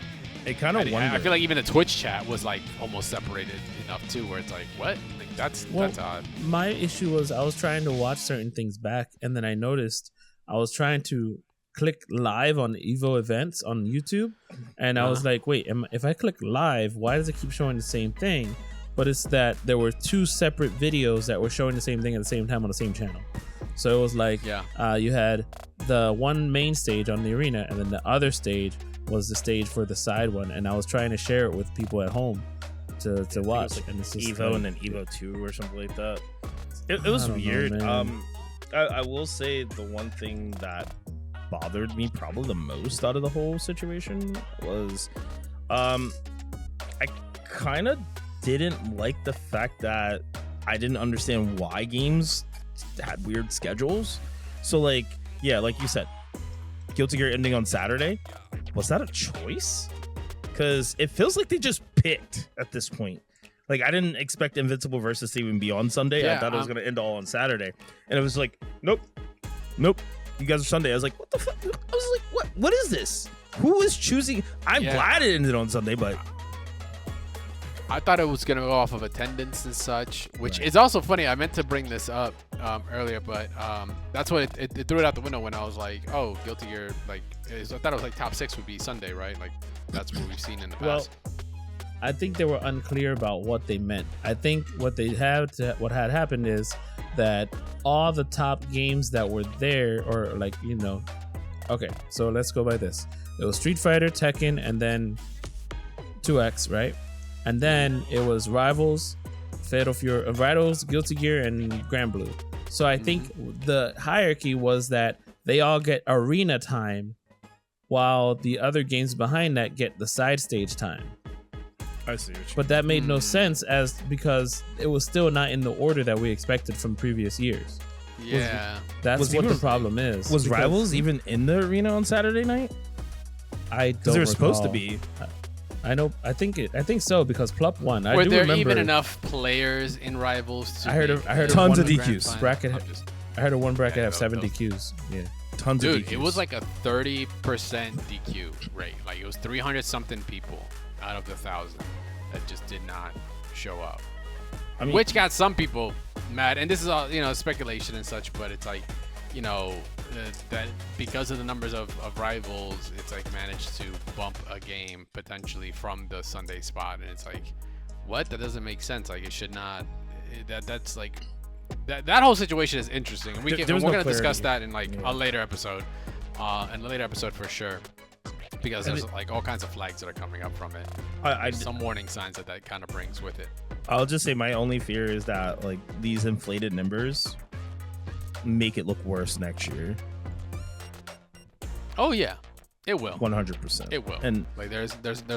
It kind of wonder. I feel like even the Twitch chat was like almost separated enough too, where it's like, what? Like that's odd. My issue was I was trying to watch certain things back, and then I noticed I was trying to click live on Evo events on YouTube, and I was like, wait, if I click live, why does it keep showing the same thing? But it's that there were 2 separate videos that were showing the same thing at the same time on the same channel. So it was like, you had the one main stage on the arena, and then the other stage was the stage for the side one, and I was trying to share it with people at home to watch. Like and it's just Evo and then Evo 2 or something like that. It was weird. I will say the one thing that bothered me probably the most out of the whole situation was I kind of didn't like the fact that I didn't understand why games had weird schedules. So like you said, Guilty Gear ending on Saturday, was that a choice? Because it feels like they just picked at this point. Like I didn't expect Invincible versus to even be on Sunday. I thought it was gonna end all on Saturday, and it was like, nope, you guys are Sunday. I was like, what the fuck? I was like, what is this? Who is choosing? I'm glad it ended on Sunday, but I thought it was going to go off of attendance and such, which is also funny. I meant to bring this up earlier, but that's what it threw it out the window when I was like, oh, Guilty Gear, like, I thought it was like top 6 would be Sunday, right? Like, that's what we've seen in the past. I think they were unclear about what they meant. I think what had happened is that all the top games that were there, or like, okay, so let's go by this. It was Street Fighter, Tekken, and then 2X, right? And then it was Rivals, Fatal Fury, Rivals, Guilty Gear, and Grand Blue. So I think the hierarchy was that they all get arena time, while the other games behind that get the side stage time. I see what you But that made no sense because it was still not in the order that we expected from previous years. Yeah. That's what the problem is. Was Rivals even in the arena on Saturday night? I don't. Because they were supposed to recall. be. I know. I think so because Plup won. Were there even enough players in Rivals? I heard tons of one DQs. Bracket. I heard a one bracket have 7 DQs. Yeah. Tons of DQs. Dude, it was like a 30% DQ rate. Like it was 300 something people out of the 1,000 that just did not show up. I mean, which got some people mad. And this is all speculation and such, but it's like that because of the numbers of Rivals, it's like managed to bump a game potentially from the Sunday spot, and it's like, what? That doesn't make sense. Like it should not. That's like that whole situation is interesting, and we're gonna discuss that in like a later episode, for sure, because there's like all kinds of flags that are coming up from it. Some warning signs that kind of brings with it. I'll just say my only fear is that like these inflated numbers make it look worse next year. Oh yeah, it will. 100%. It will. And like there's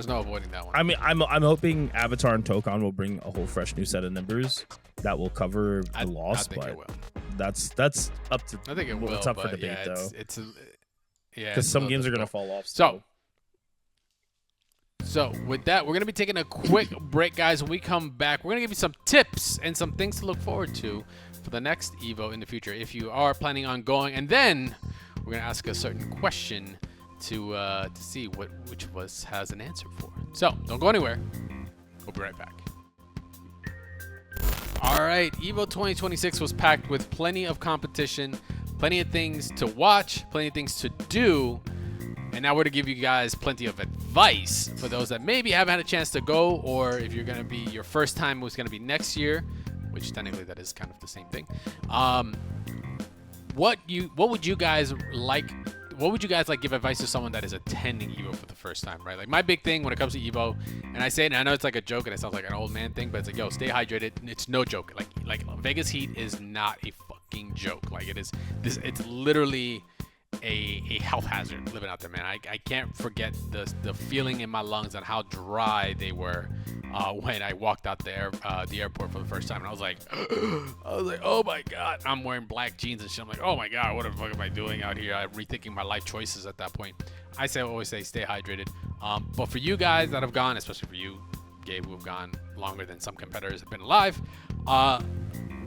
no avoiding that one. I mean, I'm hoping Avatar and Tokon will bring a whole fresh new set of numbers that will cover the loss. I think but it will. That's up to. I think it will. It's up but for debate though. It's because some games are gonna fall off. So with that, we're going to be taking a quick break, guys. When we come back, we're going to give you some tips and some things to look forward to for the next Evo in the future if you are planning on going. And then we're going to ask a certain question to see which of us has an answer for. So don't go anywhere. We'll be right back. All right, Evo 2026 was packed with plenty of competition, plenty of things to watch, plenty of things to do. And now we're to give you guys plenty of advice for those that maybe haven't had a chance to go, or if you're going to be your first time was going to be next year, which technically that is kind of the same thing. What would you guys like give advice to someone that is attending Evo for the first time, right? Like my big thing when it comes to Evo, and I say it, and I know it's like a joke and it sounds like an old man thing, but it's like, yo, stay hydrated. It's no joke. Like Vegas heat is not a fucking joke. Like it's literally a health hazard living out there, man. I can't forget the feeling in my lungs and how dry they were when I walked out the airport for the first time, and I was like, oh my god, I'm wearing black jeans and shit. I'm like, oh my god, what the fuck am I doing out here? I'm rethinking my life choices at that point. I always say stay hydrated. But for you guys that have gone, especially for you, Gabe, who have gone longer than some competitors have been alive,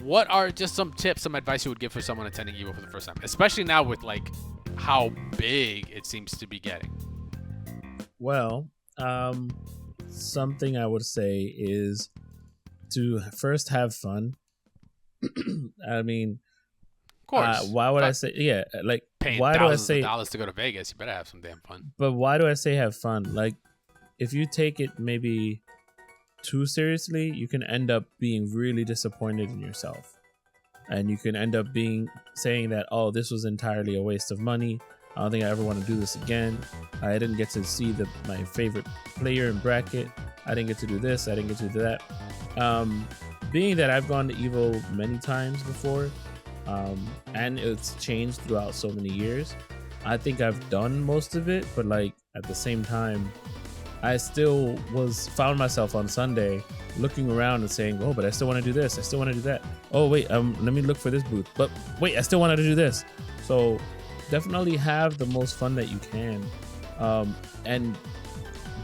what are just some tips, some advice you would give for someone attending Evo for the first time, especially now with like how big it seems to be getting? Well, something I would say is to first have fun. I mean, of course. why would I say, like, paying why do I say dollars to go to Vegas? You better have some damn fun. But why do I say have fun? Like, if you take it maybe too seriously, you can end up being really disappointed in yourself. And you can end up saying that, oh, this was entirely a waste of money. I don't think I ever want to do this again. I didn't get to see my favorite player in bracket. I didn't get to do this. I didn't get to do that. Being that I've gone to Evo many times before, and it's changed throughout so many years, I think I've done most of it. But like at the same time, I still found myself on Sunday looking around and saying, oh, but I still want to do this. I still want to do that. Oh, wait, let me look for this booth. But wait, I still wanted to do this. So definitely have the most fun that you can.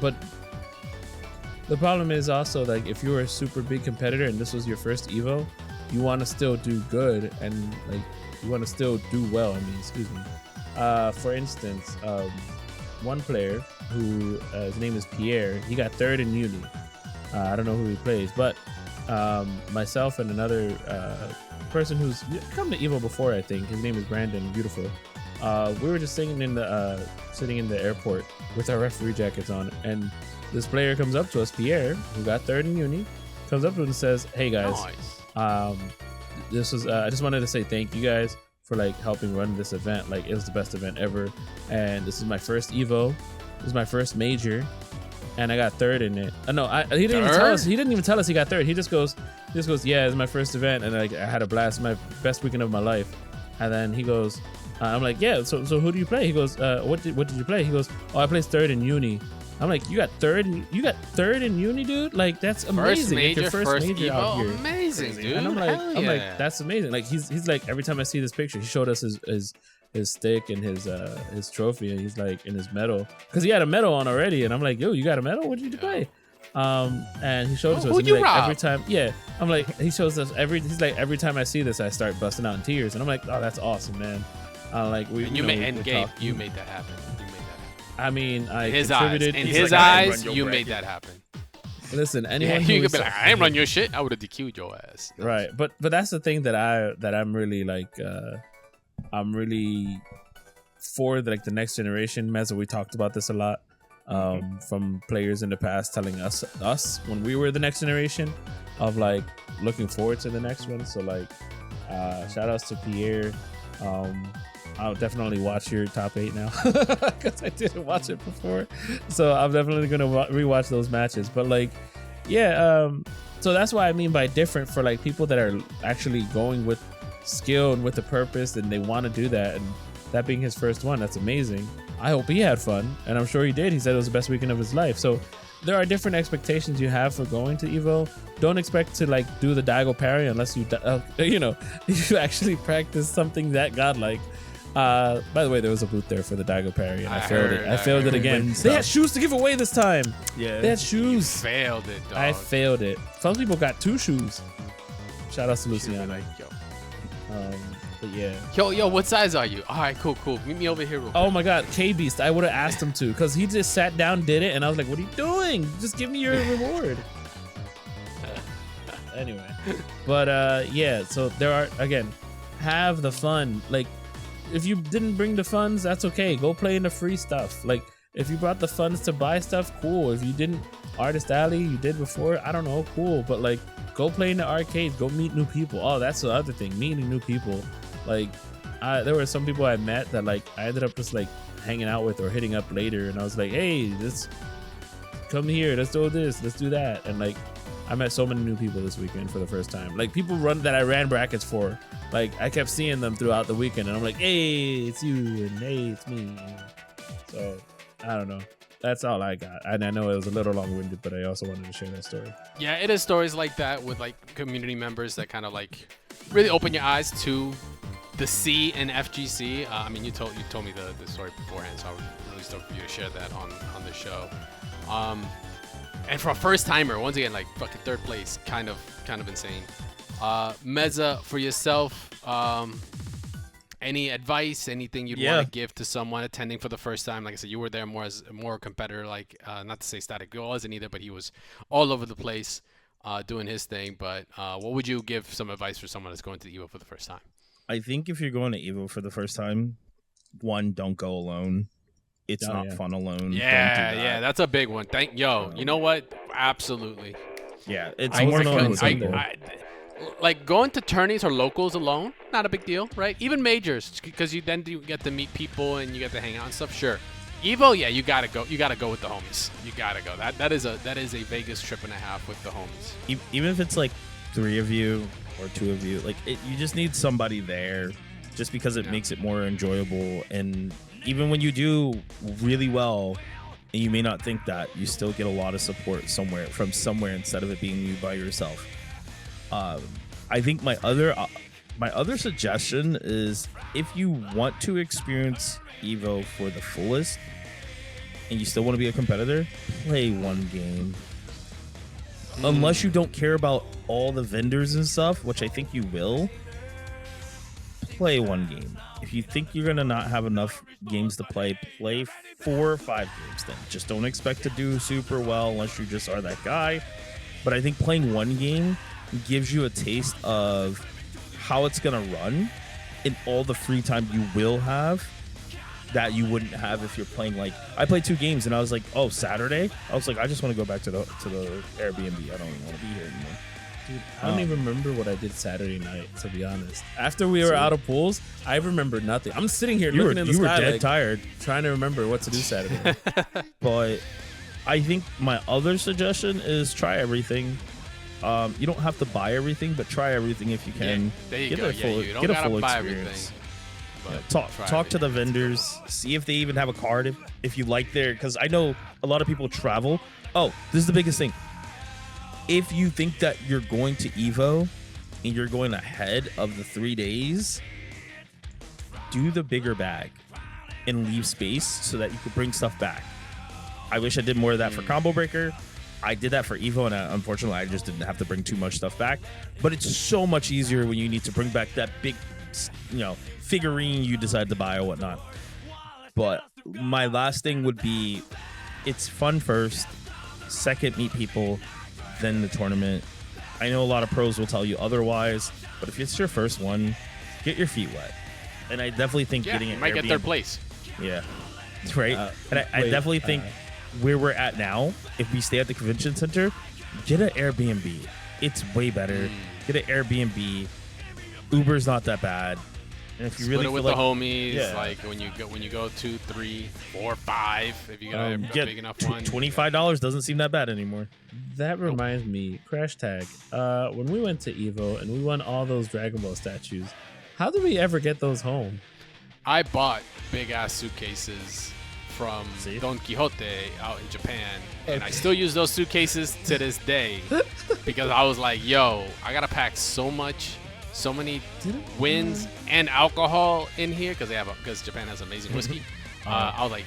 But the problem is also, like, if you're a super big competitor and this was your first Evo, you want to still do good and like you want to still do well. For instance, one player who his name is Pierre, he got third in uni. I don't know who he plays, but myself and another person who's come to Evo before, I think his name is Brandon. Beautiful. we were just sitting in the airport with our referee jackets on, and this player comes up to us, Pierre, who got third in uni, comes up to us and says, "Hey guys, this was I just wanted to say thank you guys for like helping run this event. Like it was the best event ever, and this is my first Evo. This is my first major, and I got third in it. No, he didn't even tell us. He didn't even tell us he got third. He just goes, yeah, it's my first event, and like I had a blast, my best weekend of my life. And then he goes, I'm like, yeah. So who do you play? He goes, what did you play? He goes, oh, I placed third in uni. I'm like, you got third in uni, dude? Like that's amazing. Your first major Evo, out here. amazing, dude. And I'm like, that's amazing. Like he's like, every time I see this picture, he showed us his stick and his trophy, and he's like in his medal because he had a medal on already. And I'm like, yo, you got a medal? What did you play? And he showed it to us. And you like, every time, yeah. I'm like, he shows us he's like, every time I see this, I start busting out in tears. And I'm like, oh, that's awesome, man. Like you made that happen. You made that happen. I mean, I in his contributed. In his eyes, you made that happen. Listen, anyone you could be like, I ain't run your shit. I would have DQ'd your ass. Right, but that's the thing that I'm really like, I'm really for like the next generation. Mezza, we talked about this a lot. From players in the past telling us when we were the next generation of like looking forward to the next one. So like, shout outs to Pierre. I'll definitely watch your top 8 now because I didn't watch it before. So I'm definitely going to rewatch those matches. But like, yeah, so that's why I mean by different for like people that are actually going with skill and with a purpose and they want to do that. And that being his first one, that's amazing. I hope he had fun, and I'm sure he did. He said it was the best weekend of his life. So there are different expectations you have for going to Evo. Don't expect to like do the Daigo parry unless you you actually practice something that godlike. By the way, there was a boot there for the Daigo parry, and I failed it. I failed it again. They had shoes to give away this time. Yeah, they had shoes. You failed it, dog. I failed it. Some people got 2 shoes. Shout out to Luciano. Like, yo. But yeah. Yo, what size are you? All right, cool. Meet me over here real quick. Oh my God, K-Beast. I would have asked him to because he just sat down, did it, and I was like, what are you doing? Just give me your reward. Anyway. But yeah, so there are, again, have the fun. Like, if you didn't bring the funds, that's okay. Go play in the free stuff. Like, if you brought the funds to buy stuff, cool. If you didn't, Artist Alley, you did before, I don't know, cool. But like, go play in the arcades. Go meet new people. Oh, that's the other thing, meeting new people. Like, there were some people I met that like I ended up just like hanging out with or hitting up later, and I was like, hey, let's come here, let's do this, let's do that. And like, I met so many new people this weekend for the first time. Like people that I ran brackets for. Like I kept seeing them throughout the weekend, and I'm like, hey, it's you, and hey, it's me. So I don't know. That's all I got. And I know it was a little long-winded, but I also wanted to share that story. Yeah, it is stories like that with like community members that kind of like really open your eyes to the C and FGC. I mean, you told me the story beforehand, so I was really stoked for you to share that on the show. And for a first timer, once again, like fucking third place, kind of insane. Mezza, for yourself, any advice, anything you'd want to give to someone attending for the first time? Like I said, you were there more as a competitor. Like not to say StaticGorilla wasn't either, but he was all over the place doing his thing. But what would you give some advice for someone that's going to Evo for the first time? I think if you're going to Evo for the first time, one, don't go alone. It's not fun alone. Yeah, that's a big one. You know what? Absolutely. Yeah, it's more fun. Like going to tourneys or locals alone, not a big deal, right? Even majors, because you get to meet people and you get to hang out and stuff. Sure. Evo, yeah, you gotta go. You gotta go with the homies. You gotta go. That is a Vegas trip and a half with the homies. Even if it's like 3 of you or 2 of you, like you just need somebody there, just because it makes it more enjoyable. And even when you do really well, and you may not think that, you still get a lot of support from somewhere instead of it being you by yourself. I think my other suggestion is, if you want to experience Evo for the fullest and you still want to be a competitor, play one game. Unless you don't care about all the vendors and stuff, which I think you will, play one game. If you think you're going to not have enough games to play 4 or 5 games then. Just don't expect to do super well unless you just are that guy. But I think playing one game gives you a taste of how it's going to run in all the free time you will have that you wouldn't have if you're playing. Like, I played 2 games and I was like, oh, Saturday. I was like, I just want to go back to the Airbnb. I don't even want to be here anymore. Dude, I don't even remember what I did Saturday night, to be honest. After we were out of pools, I remember nothing. I'm sitting here looking in the sky. You were dead like, tired. trying to remember what to do Saturday. But I think my other suggestion is try everything. You don't have to buy everything, but try everything if you can. Yeah, there you go. You don't gotta buy everything. Talk to the vendors. See if they even have a card if you like their. Because I know a lot of people travel. Oh, this is the biggest thing. If you think that you're going to Evo and you're going ahead of the 3 days, do the bigger bag and leave space so that you could bring stuff back. I wish I did more of that for Combo Breaker. I did that for Evo, and unfortunately, I just didn't have to bring too much stuff back. But it's so much easier when you need to bring back that big, figurine you decide to buy or whatnot. But my last thing would be, it's fun first, second, meet people, then the tournament. I know a lot of pros will tell you otherwise, but if it's your first one, get your feet wet. And I definitely think getting an you might Airbnb, get third place. Yeah, right. And I definitely think where we're at now, if we stay at the convention center, get an Airbnb. It's way better. Get an Airbnb. Uber's not that bad. And if you really with feel the homies, yeah. like when you go 2, 3, 4, 5, if you got a big enough one, $25 doesn't seem that bad anymore. That reminds me, Crashtag. When we went to Evo and we won all those Dragon Ball statues, how did we ever get those home? I bought big ass suitcases from Don Quixote out in Japan, and I still use those suitcases to this day because I was like, yo, I gotta pack so many wins and alcohol in here because Japan has amazing whiskey. I was like,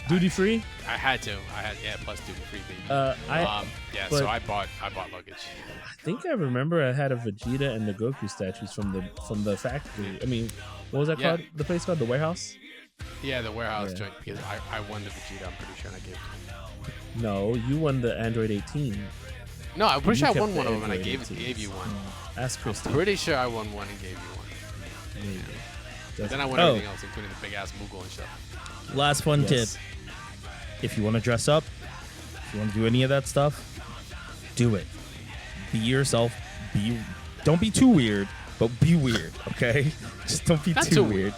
duty free. I had plus duty free, baby. So I bought luggage. I think I remember I had a Vegeta and the Goku statues from the factory. I mean, what was that called? The place called the warehouse. Yeah, the warehouse joint, because I won the Vegeta. I'm pretty sure I gave it to you. No, you won the Android 18. No, I'm pretty sure I won one of them and I gave you one. Ask Christy. I'm pretty sure I won one and gave you one. Maybe. But then I won everything else, including the big ass Moogle and stuff. Last fun tip. If you want to dress up, if you want to do any of that stuff, do it. Be yourself. Don't be too weird, but be weird, okay? Just don't be too weird.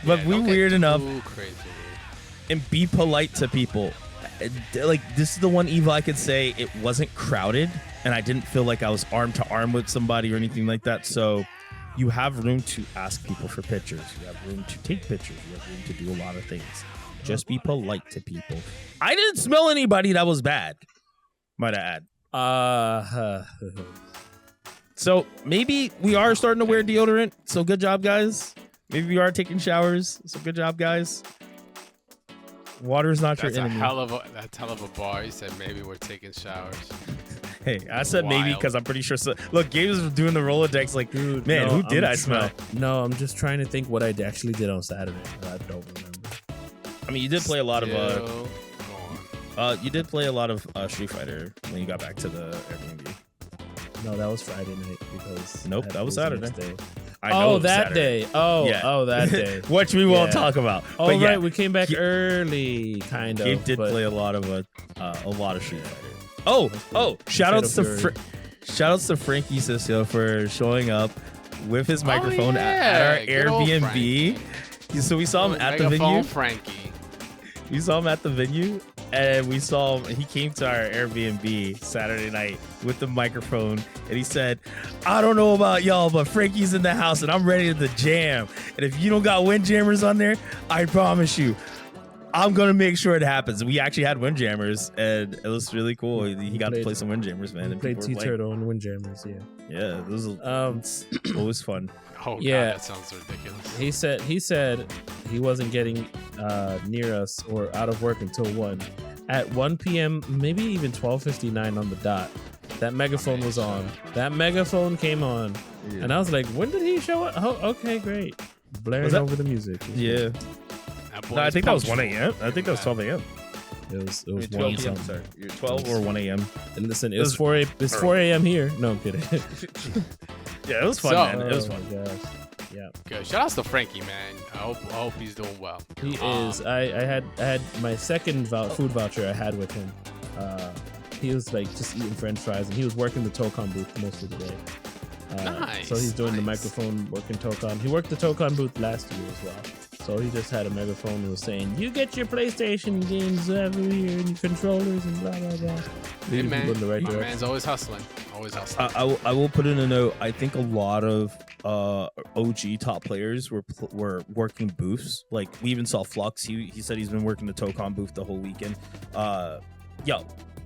But be weird enough and be polite to people. Like, this is the one Evo I could say it wasn't crowded and I didn't feel like I was arm to arm with somebody or anything like that. So you have room to ask people for pictures. You have room to take pictures. You have room to do a lot of things. Just be polite to people. I didn't smell anybody that was bad, might I add. So maybe we are starting to wear deodorant. So good job, guys. Maybe we are taking showers. So good job, guys. Water's not your enemy. That's hell of a bar. He said maybe we're taking showers. Hey, I said maybe because I'm pretty sure. Look, Gabe was doing the Rolodex like, dude, man, who did I smell? No, I'm just trying to think what I actually did on Saturday. I don't remember. I mean, you did play a lot of Street Fighter when you got back to the Airbnb. No, that was Friday night because that was Saturday. That day. That day. Which we won't talk about. Oh, but right, we came back early, kind of. Gabe did play a lot of Street Fighter. Shoutouts to Frankie Sisco for showing up with his microphone at our Airbnb. So we saw him at the venue. Frankie. We saw him at the venue, and we saw him. He came to our Airbnb Saturday night with the microphone, and he said, "I don't know about y'all, but Frankie's in the house, and I'm ready to jam. And if you don't got Windjammers on there, I promise you, I'm gonna make sure it happens." We actually had Windjammers, and it was really cool. He got to play some Windjammers, man. And played T-Turtle and Windjammers, yeah. It was always fun. Oh, yeah, God, that sounds ridiculous. He said he wasn't getting near us or out of work until 1. At 1 p.m., maybe even 12:59 on the dot, that megaphone was on. That megaphone came on. Yeah. And I was like, when did he show up? Oh, okay, great. Blaring over the music. Yeah. No, I think that was 1 a.m. I think that was 12 a.m. It was 1 a.m. Sorry. 12 or 1 a.m. And listen, it was 4 a.m. here. No, I'm kidding. Yeah, it was fun, man. It was fun. Gosh. Yeah. Good. Shout outs to Frankie, man. I hope he's doing well. He is. I had my second food voucher I had with him. He was like just eating French fries, and he was working the Tokon booth most of the day. Nice. So he's doing the microphone, working Tokon. He worked the Tokon booth last year as well. So he just had a megaphone and was saying, "You get your PlayStation games over here and your controllers and blah blah blah." Hey, man, in the right my direction. man's always hustling. Always hustling. I will put in a note. I think a lot of OG top players were working booths. Like we even saw Flux. He said he's been working the Tokon booth the whole weekend.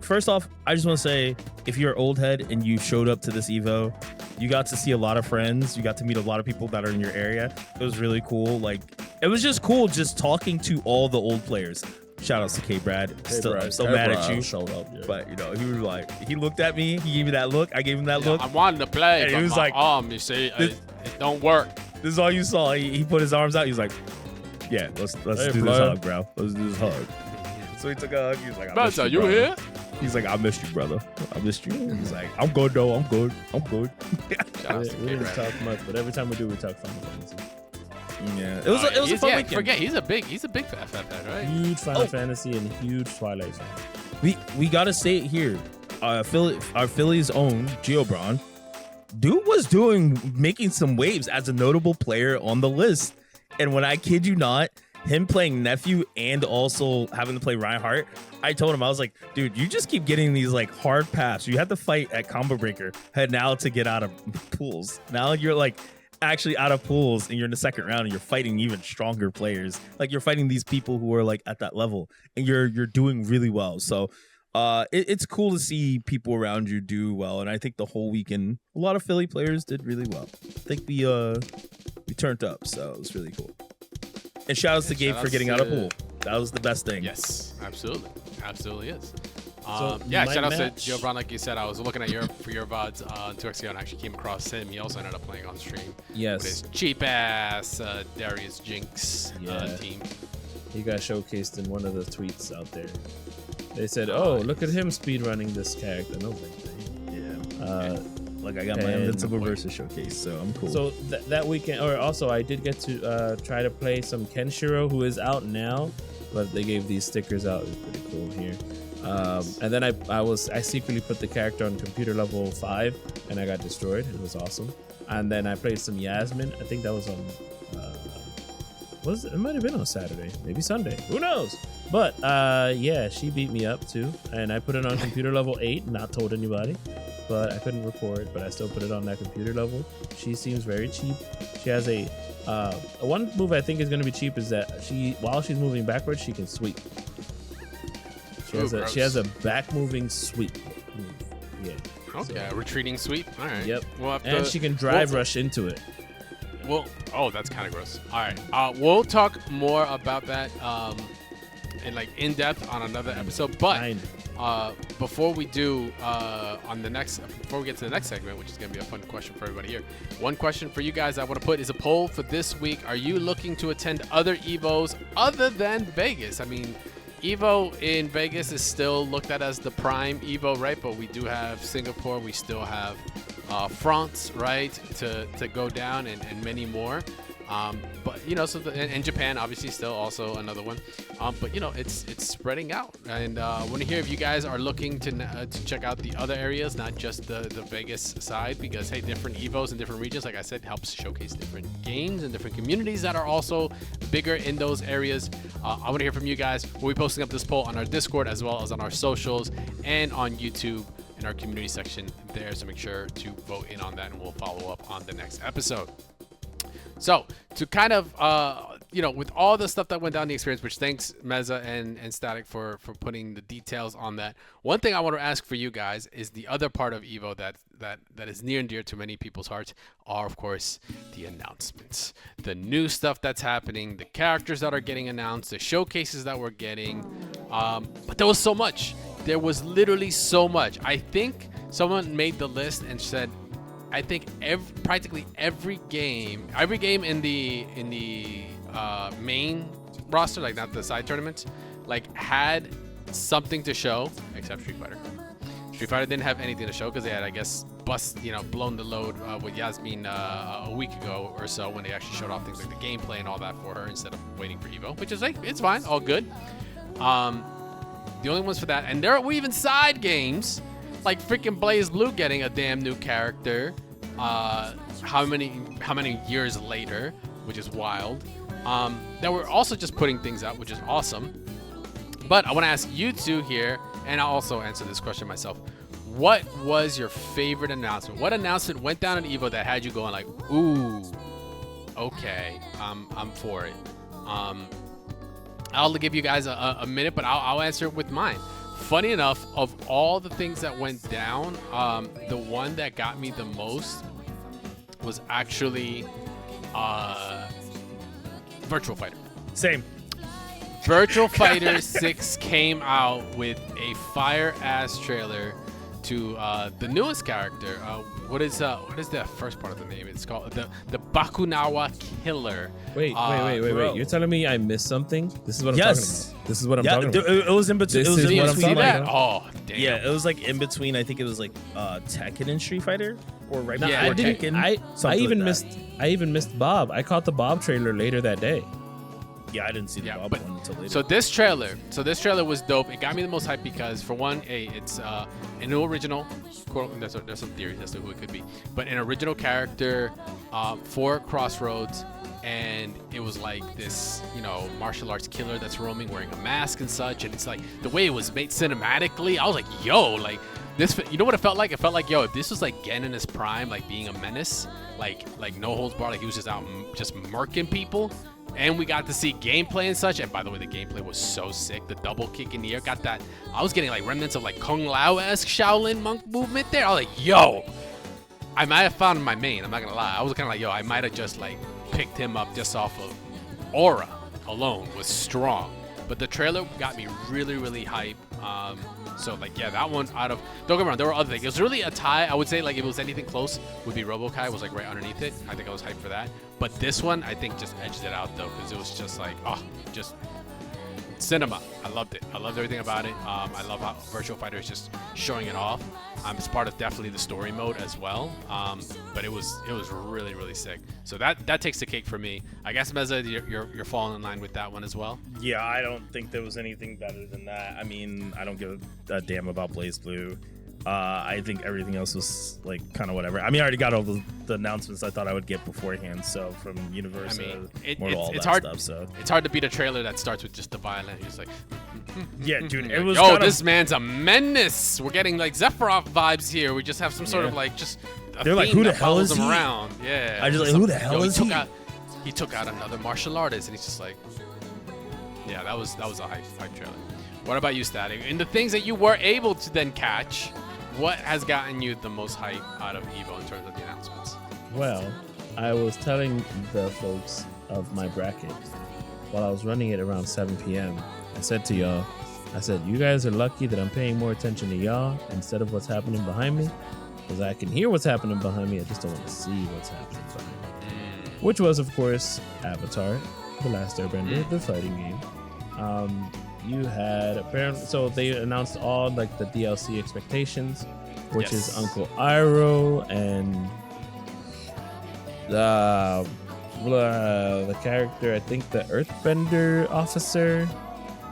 First off, I just want to say, if you're an old head and you showed up to this Evo, you got to see a lot of friends. You got to meet a lot of people that are in your area. It was really cool. Like, it was just cool just talking to all the old players. Shout outs to K-Brad. I'm still mad at you. Showed up, yeah. But, he was like, he looked at me. He gave me that look. I gave him that look. I wanted to play, And but he was my like, arm, you see, it don't work. This is all you saw. He put his arms out. He was like, yeah, let's do this hug, bro. Let's do this hug. So he took a hug. He was like, I missed Mezza, you, you brother. here? He's like, I missed you, brother. I missed you. He's like, I'm good, though. I'm good. Shout outs to We didn't K-Brad. talk much, but every time we do, we talk Final Fantasy. Yeah, it was a fun weekend. Forget he's a big FF, right? Huge Final Fantasy and huge Twilight fan. We gotta say it here. Our Philly's own Giobron, dude was making some waves as a notable player on the list. And when I kid you not, him playing nephew and also having to play Reinhardt, I told him, I was like, dude, you just keep getting these like hard paths. You have to fight at Combo Breaker and now to get out of pools. Now you're like actually out of pools and you're in the second round and you're fighting even stronger players. Like you're fighting these people who are like at that level and you're doing really well. So it's cool to see people around you do well. And I think the whole weekend, a lot of Philly players did really well. I think we turned up, so it was really cool. And shout outs to Gabe for getting out of pool. That was the best thing. Yes, absolutely is. So shout my outs to match- Giobron, like you said. I was looking at your VODs 2 weeks ago and actually came across him. He also ended up playing on stream with Yes, his cheap ass Darius Jinx team. he got showcased in one of the tweets out there. They said, "Oh, look at him speedrunning this character." And I was like, Yeah. Like I got my and- Invincible Versus showcase, so I'm cool. So that weekend, or also I did get to try to play some Kenshiro, who is out now, but they gave these stickers out. It was pretty cool here. And then I secretly put the character on computer level 5, and I got destroyed. It was awesome. And then I played some Yasmin. I think that was on. It might have been on Saturday, maybe Sunday. Who knows? But yeah, she beat me up too, and I put it on computer level 8. Not told anybody. But I couldn't record, but I still put it on that computer level. She seems very cheap. She has a one move I think is going to be cheap is that while she's moving backwards, she can sweep. She has a back moving sweep move. Yeah. Okay, So- retreating sweep. All right. Yep. We'll have And to, she can drive rush into it. Oh, that's kind of gross. All right. We'll talk more about that in depth on another episode. But Fine. before we do before we get to the next segment, which is going to be a fun question for everybody here, one question for you guys I want to put is a poll for this week. Are you looking to attend other Evos other than Vegas? I mean, Evo in Vegas is still looked at as the prime Evo, right? But we do have Singapore. We still have France, right, to go down, and many more. But and Japan obviously still also another one. But it's spreading out, and I want to hear if you guys are looking to check out the other areas, not just the Vegas side, because hey, different Evos in different regions, like I said, helps showcase different games and different communities that are also bigger in those areas. I want to hear from you guys. We'll be posting up this poll on our Discord as well as on our socials and on YouTube in our community section there. So make sure to vote in on that, and we'll follow up on the next episode. So to kind of, with all the stuff that went down the experience, which thanks Mezza and Static for putting the details on that. One thing I want to ask for you guys is the other part of Evo that is near and dear to many people's hearts are, of course, the announcements, the new stuff that's happening, the characters that are getting announced, the showcases that we're getting. But there was so much. There was literally so much. I think someone made the list and said, I think practically every game in the main roster, like not the side tournaments, like had something to show, except Street Fighter. Street Fighter didn't have anything to show because they had, I guess, blown the load with Yasmin a week ago or so when they actually showed off things like the gameplay and all that for her instead of waiting for Evo, which is like, it's fine, all good. The only ones for that, and there were even side games like freaking Blaze Blue getting a damn new character. How many years later, which is wild. That we're also just putting things out, which is awesome. But I want to ask you two here, and I'll also answer this question myself. What was your favorite announcement? What announcement went down at Evo that had you going like, ooh, okay, I'm for it? I'll give you guys a minute, but I'll answer it with mine. Funny enough, of all the things that went down, the one that got me the most was actually Virtua Fighter. Same. Virtua Fighter 6 came out with a fire-ass trailer to the newest character. What is the first part of the name? It's called the Bakunawa Killer. Wait. You're telling me I missed something? This is what I'm talking about. This is what I'm talking about. It was in between. This is what I'm talking about. Oh, damn. Yeah, it was like in between. I think it was like Tekken and Street Fighter, or right before I didn't. Tekken. I even missed Bob. I caught the Bob trailer later that day. Yeah, I didn't see the Bob one until later. So this trailer was dope. It got me the most hype because, for one, it's a new original. There's some theories as to who it could be, but an original character for Crossroads, and it was like this, martial arts killer that's roaming, wearing a mask and such. And it's like the way it was made cinematically. I was like, yo, like this. You know what it felt like? It felt like, yo, if this was like Gen in his prime, like being a menace, like no holds barred, like he was just out just murking people. And we got to see gameplay and such. And by the way, the gameplay was so sick. The double kick in the air got that. I was getting like remnants of like Kung Lao-esque Shaolin monk movement there. I was like, yo, I might have found my main. I'm not going to lie. I was kind of like, yo, I might have just like picked him up just off of aura alone was strong. But the trailer got me really, really hype. So like, yeah, that one don't get me wrong, there were other things. It was really a tie. I would say like if it was anything close would be Robo-Ky was like right underneath it. I think I was hyped for that. But this one I think just edged it out though, because it was just like, just cinema. I loved it. I loved everything about it. I love how Virtua Fighter is just showing it off. It's part of definitely the story mode as well. But it was really, really sick. So that takes the cake for me. I guess Mezza, you're falling in line with that one as well. Yeah, I don't think there was anything better than that. I mean, I don't give a damn about Blaze Blue. I think everything else was like kind of whatever. I mean, I already got all the announcements I thought I would get beforehand. So from Universal, it's hard. Stuff, so it's hard to beat a trailer that starts with just the violin. He's like, yeah, dude. It was. Yo, this man's a menace. We're getting like Sephiroth vibes here. We just have some sort of like just. They're like, who the hell is he? Around. Yeah. I just like, who the hell is he? He took out another martial artist, and he's just like, yeah, that was a hype trailer. What about you, Static? And the things that you were able to then catch. What has gotten you the most hype out of Evo in terms of the announcements? Well, I was telling the folks of my bracket while I was running it around 7 p.m. I said to y'all, you guys are lucky that I'm paying more attention to y'all instead of what's happening behind me, because I can hear what's happening behind me. I just don't want to see what's happening behind me. Which was, of course, Avatar, The Last Airbender, the fighting game. You had apparently, so they announced all like the DLC expectations, which is Uncle Iroh and the character, I think the Earthbender officer,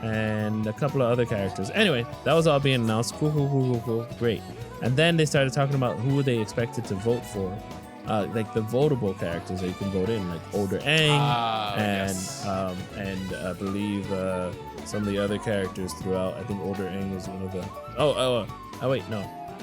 and a couple of other characters. Anyway, that was all being announced. Cool, great. And then they started talking about who they expected to vote for, like the votable characters that you can vote in, like Older Aang, and I believe some of the other characters throughout. I think Older Aang was one of the. Wait,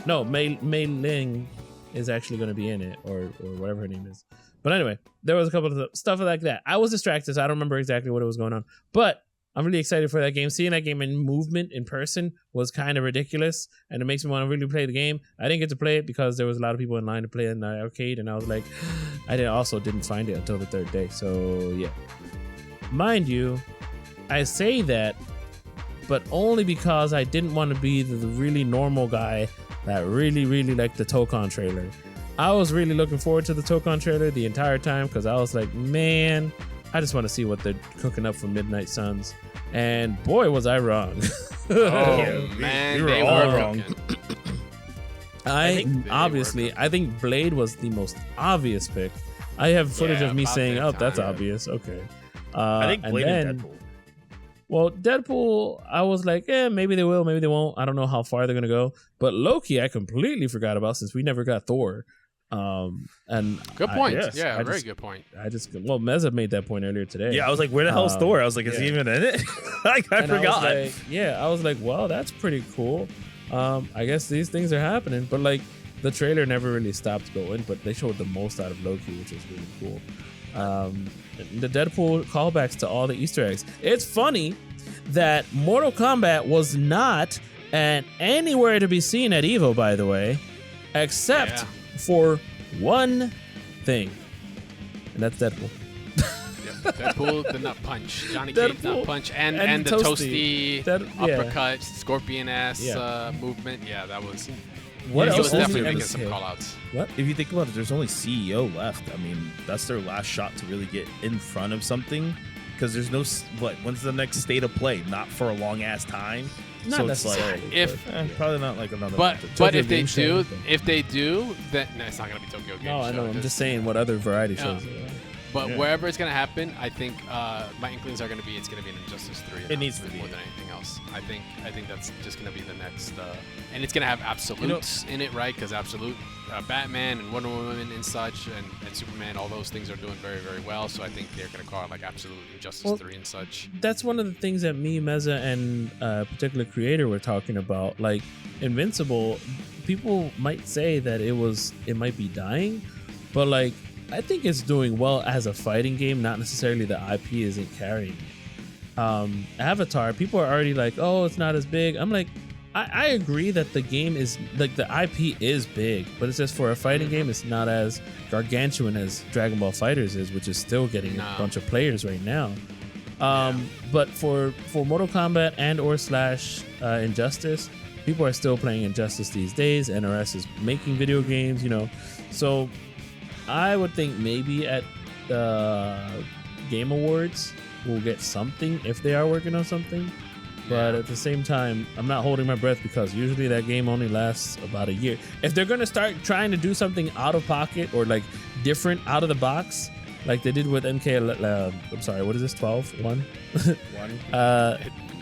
no, Mei Ling is actually going to be in it, or whatever her name is. But anyway, there was a couple of stuff like that. I was distracted, so I don't remember exactly what was going on. But I'm really excited for that game. Seeing that game in movement in person was kind of ridiculous, and it makes me want to really play the game. I didn't get to play it because there was a lot of people in line to play it in the arcade, and I was like, I didn't find it until the third day. So yeah, mind you, I say that, but only because I didn't want to be the really normal guy that really, really liked the Tokon trailer. I was really looking forward to the Tokon trailer the entire time because I was like, man, I just want to see what they're cooking up for Midnight Suns. And boy, was I wrong. Oh, man, we were all wrong. I think Blade was the most obvious pick. I have footage of me saying, "Oh, that's obvious." Okay. I think Blade and Deadpool. Well, Deadpool, I was like, maybe they will, maybe they won't. I don't know how far they're gonna go. But Loki, I completely forgot about since we never got Thor. And good point. Very good point. Mezza made that point earlier today. Yeah, I was like, where the hell's Thor? I was like, is he even in it? Like, I forgot. I was like, well, that's pretty cool. I guess these things are happening, but like the trailer never really stopped going, but they showed the most out of Loki, which was really cool. The Deadpool callbacks to all the Easter eggs. It's funny that Mortal Kombat was not anywhere to be seen at Evo, by the way, except for one thing, and that's Deadpool. Deadpool did not punch. Johnny Cage did not punch, and the toasty uppercut, scorpion ass movement. Yeah, that was. What else he was definitely making some callouts. What? If you think about it, there's only CEO left. I mean, that's their last shot to really get in front of something, because there's no when's the next state of play? Not for a long ass time. Not so necessarily. It's like, probably not like another. But if they do, then it's not gonna be Tokyo Game Show. No, I know. I'm just saying what other variety shows. But wherever it's gonna happen, I think my inklings are gonna be it's gonna be an Injustice 3. It needs to be more than anything else. I think that's just gonna be the next, and it's gonna have absolutes in it, right? Because absolute, Batman and Wonder Woman and such, and Superman, all those things are doing very, very well. So I think they're gonna call it like absolute Injustice 3 and such. That's one of the things that me, Mezza, and a particular creator were talking about. Like Invincible, people might say that it might be dying, but like, I think it's doing well as a fighting game, not necessarily the IP isn't carrying it. Avatar, people are already like, oh, it's not as big. I'm like, I agree that the game is, like, the IP is big, but it's just for a fighting game, it's not as gargantuan as Dragon Ball FighterZ is, which is still getting a bunch of players right now. But for Mortal Kombat and or / Injustice, people are still playing Injustice these days. NRS is making video games, so I would think maybe at the Game Awards we'll get something if they are working on something. But at the same time, I'm not holding my breath because usually that game only lasts about a year. If they're going to start trying to do something out of pocket or like different out of the box, like they did with MK, I'm sorry, what is this, 12? 1?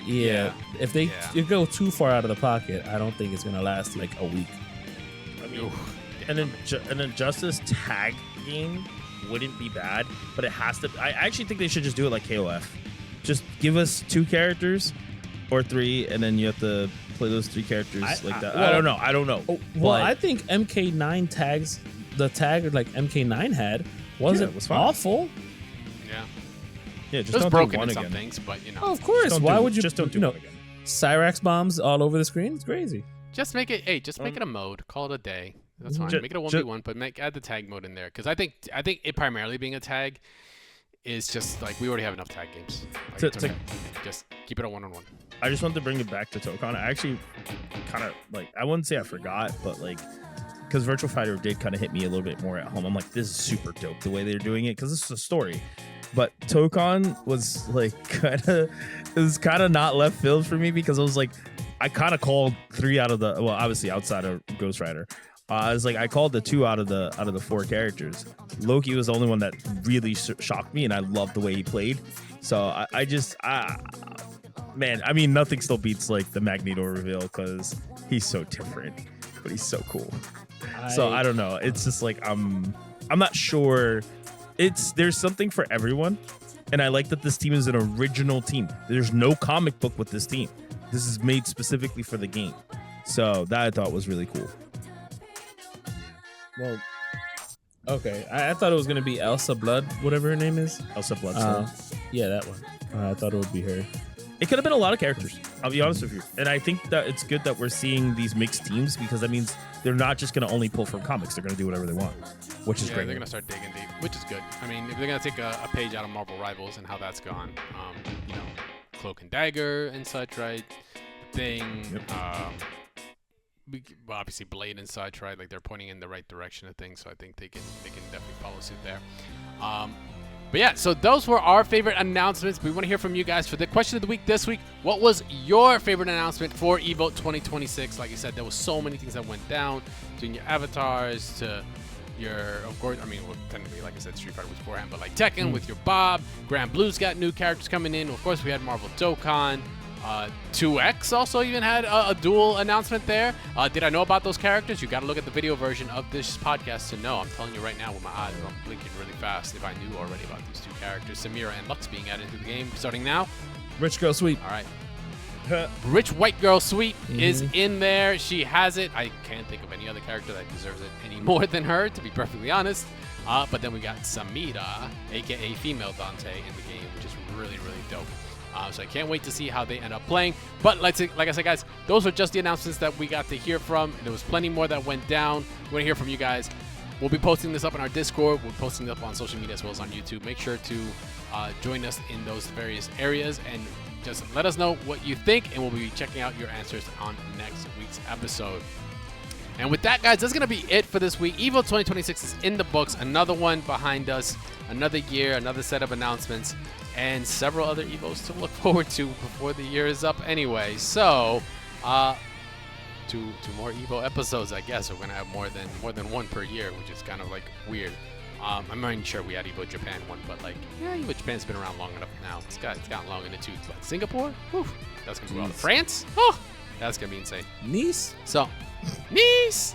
If they go too far out of the pocket, I don't think it's going to last like a week. I mean, an Injustice tag game wouldn't be bad, but it has to. I actually think they should just do it like KOF. Just give us 2 characters or 3, and then you have to play those 3 characters like that. I don't know. I think MK9 tags, the tag like MK9 had, wasn't was awful. Yeah, just it was don't broken do one in some again. things, but of course. Why would you just don't do one again? Cyrax bombs all over the screen? It's crazy. Just make it. Hey, just make it a mode. Call it a day. That's fine. Make it a 1v1, but add the tag mode in there, because I think it primarily being a tag is just like we already have enough tag games. Like, just keep it a 1-on-1. I just wanted to bring it back to Tokon. I actually kind of I wouldn't say I forgot, but like, because Virtua Fighter did kind of hit me a little bit more at home. I'm like, this is super dope the way they're doing it, because this is a story. But Tokon was like it was kind of not left field for me, because I was like, I kind of called 3 out of the, well, obviously outside of Ghost Rider. I was like, I called the 2 out of the 4 characters. Loki was the only one that really shocked me, and I loved the way he played. So man, I mean, nothing still beats like the Magneto reveal, because he's so different, but he's so cool. So I don't know. It's just like I'm not sure. There's something for everyone, and I like that this team is an original team. There's no comic book with this team. This is made specifically for the game. So that I thought was really cool. Well, okay. I thought it was going to be Elsa Blood, whatever her name is. Elsa Bloodstone. Yeah, that one. I thought it would be her. It could have been a lot of characters, I'll be honest with you. And I think that it's good that we're seeing these mixed teams, because that means they're not just going to only pull from comics. They're going to do whatever they want, which is great. They're going to start digging deep, which is good. I mean, if they're going to take a page out of Marvel Rivals and how that's gone, Cloak and Dagger and such, right? Thing, well, obviously Blade and such, right? Like they're pointing in the right direction of things, so I think they can definitely follow suit there. But yeah, so those were our favorite announcements. We want to hear from you guys for the question of the week this week. What was your favorite announcement for EVO 2026? Like I said, there was so many things that went down, doing your avatars to your, of course, I mean, well, technically, like I said, Street Fighter was beforehand, but like Tekken with your Bob, Grand Blue's got new characters coming in. Of course, we had Marvel Dokkan. 2X also even had a dual announcement there. Did I know about those characters? You got to look at the video version of this podcast to know. I'm telling you right now with my eyes, I'm blinking really fast if I knew already about these two characters, Samira and Lux, being added to the game starting now. Rich Girl Sweep. All right. Rich White Girl Sweep is in there. She has it. I can't think of any other character that deserves it any more than her, to be perfectly honest. But then we got Samira, aka Female Dante, in the game, which is really, really dope. So I can't wait to see how they end up playing. But like I said, guys, those are just the announcements that we got to hear from. There was plenty more that went down. We want to hear from you guys. We'll be posting this up in our Discord. We're posting it up on social media as well as on YouTube. Make sure to join us in those various areas and just let us know what you think, and we'll be checking out your answers on next week's episode. And with that, guys, that's going to be it for this week. EVO 2026 is in the books. Another one behind us. Another year, another set of announcements, and several other EVOs to look forward to before the year is up anyway. So, two more EVO episodes, I guess. We're going to have more than one per year, which is kind of like weird. I'm not even sure we had EVO Japan one, but like, yeah, EVO Japan's been around long enough now. It's gotten long in the tooth. But Singapore? Whew, that's going to be wild. France? Oh, that's going to be insane. Nice. So, Nice.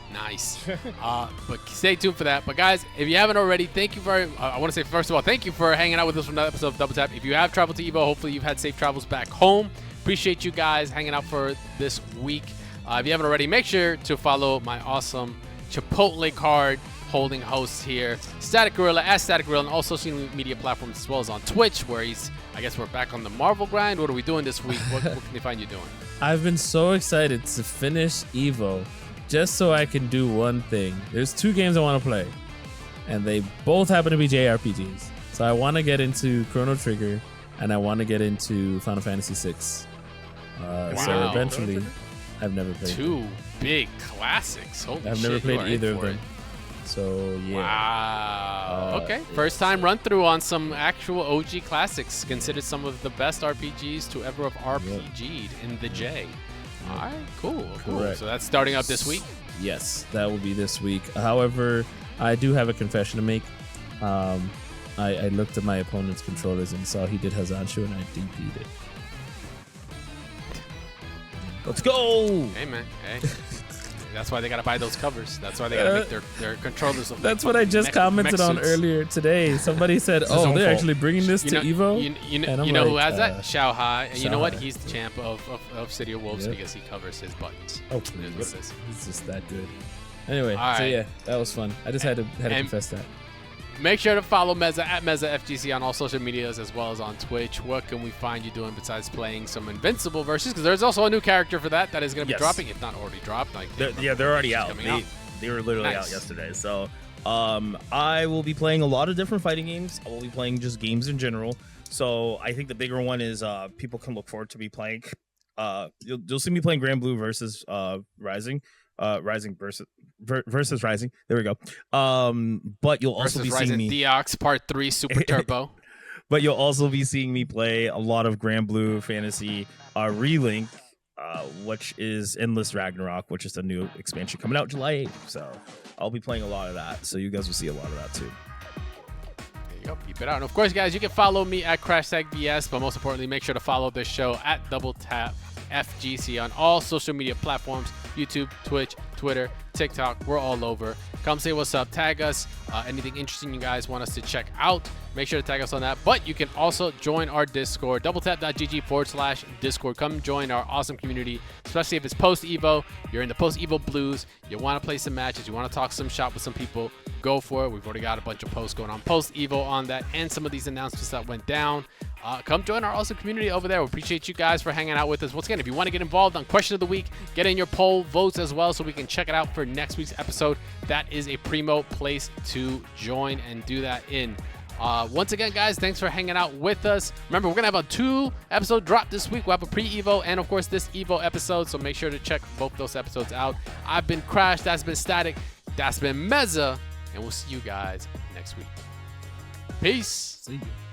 But stay tuned for that. But guys, if you haven't already, thank you for, I want to say, first of all, thank you for hanging out with us for another episode of Double Tap. If you have traveled to EVO, hopefully you've had safe travels back home. Appreciate you guys hanging out for this week. If you haven't already, make sure to follow my awesome Chipotle card holding hosts here, StaticGorilla, at StaticGorilla, on all social media platforms, as well as on Twitch, where I guess we're back on the Marvel grind. What are we doing this week? What can they find you doing? I've been so excited to finish EVO just so I can do one thing. There's 2 games I want to play, and they both happen to be JRPGs. So I want to get into Chrono Trigger, and I want to get into Final Fantasy VI. So eventually, I've never played 2 big classics. Holy I've shit, never played either of them. It. So yeah. Wow. Okay. First time run through on some actual OG classics, considered some of the best RPGs to ever have RPG'd in the J. All right. Cool. So that's starting up this week. Yes, that will be this week. However, I do have a confession to make. I looked at my opponent's controllers and saw he did Hazanshu, and I DP'd it. Let's go! Hey, man. Hey. That's why they gotta buy those covers. That's why they gotta make their controllers. That's what I just commented on earlier today. Somebody said, "Oh, they're actually bringing this to EVO." You know who has that? Shao Hai. And you know what? He's the champ of City of Wolves because he covers his buttons. Oh, please. He's just that good. Anyway, so yeah, that was fun. I just had to confess that. Make sure to follow Mezza at Mezza FGC on all social medias as well as on Twitch. What can we find you doing besides playing some Invincible versus? Because there's also a new character for that is going to be dropping, if not already dropped. They're already out. They were literally out yesterday. So I will be playing a lot of different fighting games. I will be playing just games in general. So I think the bigger one is people can look forward to me playing. You'll see me playing Grand Blue versus Rising. Rising versus Rising. There we go. But you'll also be seeing me Deox Part 3 Super Turbo. But you'll also be seeing me play a lot of Grand Blue Fantasy Relink, which is Endless Ragnarok, which is a new expansion coming out July 8th. So I'll be playing a lot of that. So you guys will see a lot of that too. There you go. Keep it out. And of course, guys, you can follow me at Crashtag BS, but most importantly, make sure to follow this show at Double Tap FGC on all social media platforms: YouTube, Twitch, Twitter, TikTok. We're all over. Come say what's up. Tag us. Anything interesting you guys want us to check out, make sure to tag us on that. But you can also join our Discord, doubletap.gg/Discord. Come join our awesome community, especially if it's post-EVO. You're in the post-EVO blues. You want to play some matches. You want to talk some shop with some people. Go for it. We've already got a bunch of posts going on post-EVO on that and some of these announcements that went down. Come join our awesome community over there. We appreciate you guys for hanging out with us. Once again, if you want to get involved on Question of the Week, get in your poll votes as well so we can check it out for next week's episode. That is a primo place to join and do that in. Once again, guys, thanks for hanging out with us. Remember, we're going to have a 2-episode drop this week. We'll have a pre-EVO and, of course, this EVO episode, so make sure to check both those episodes out. I've been Crash. That's been Static. That's been Mezza. And we'll see you guys next week. Peace. See you.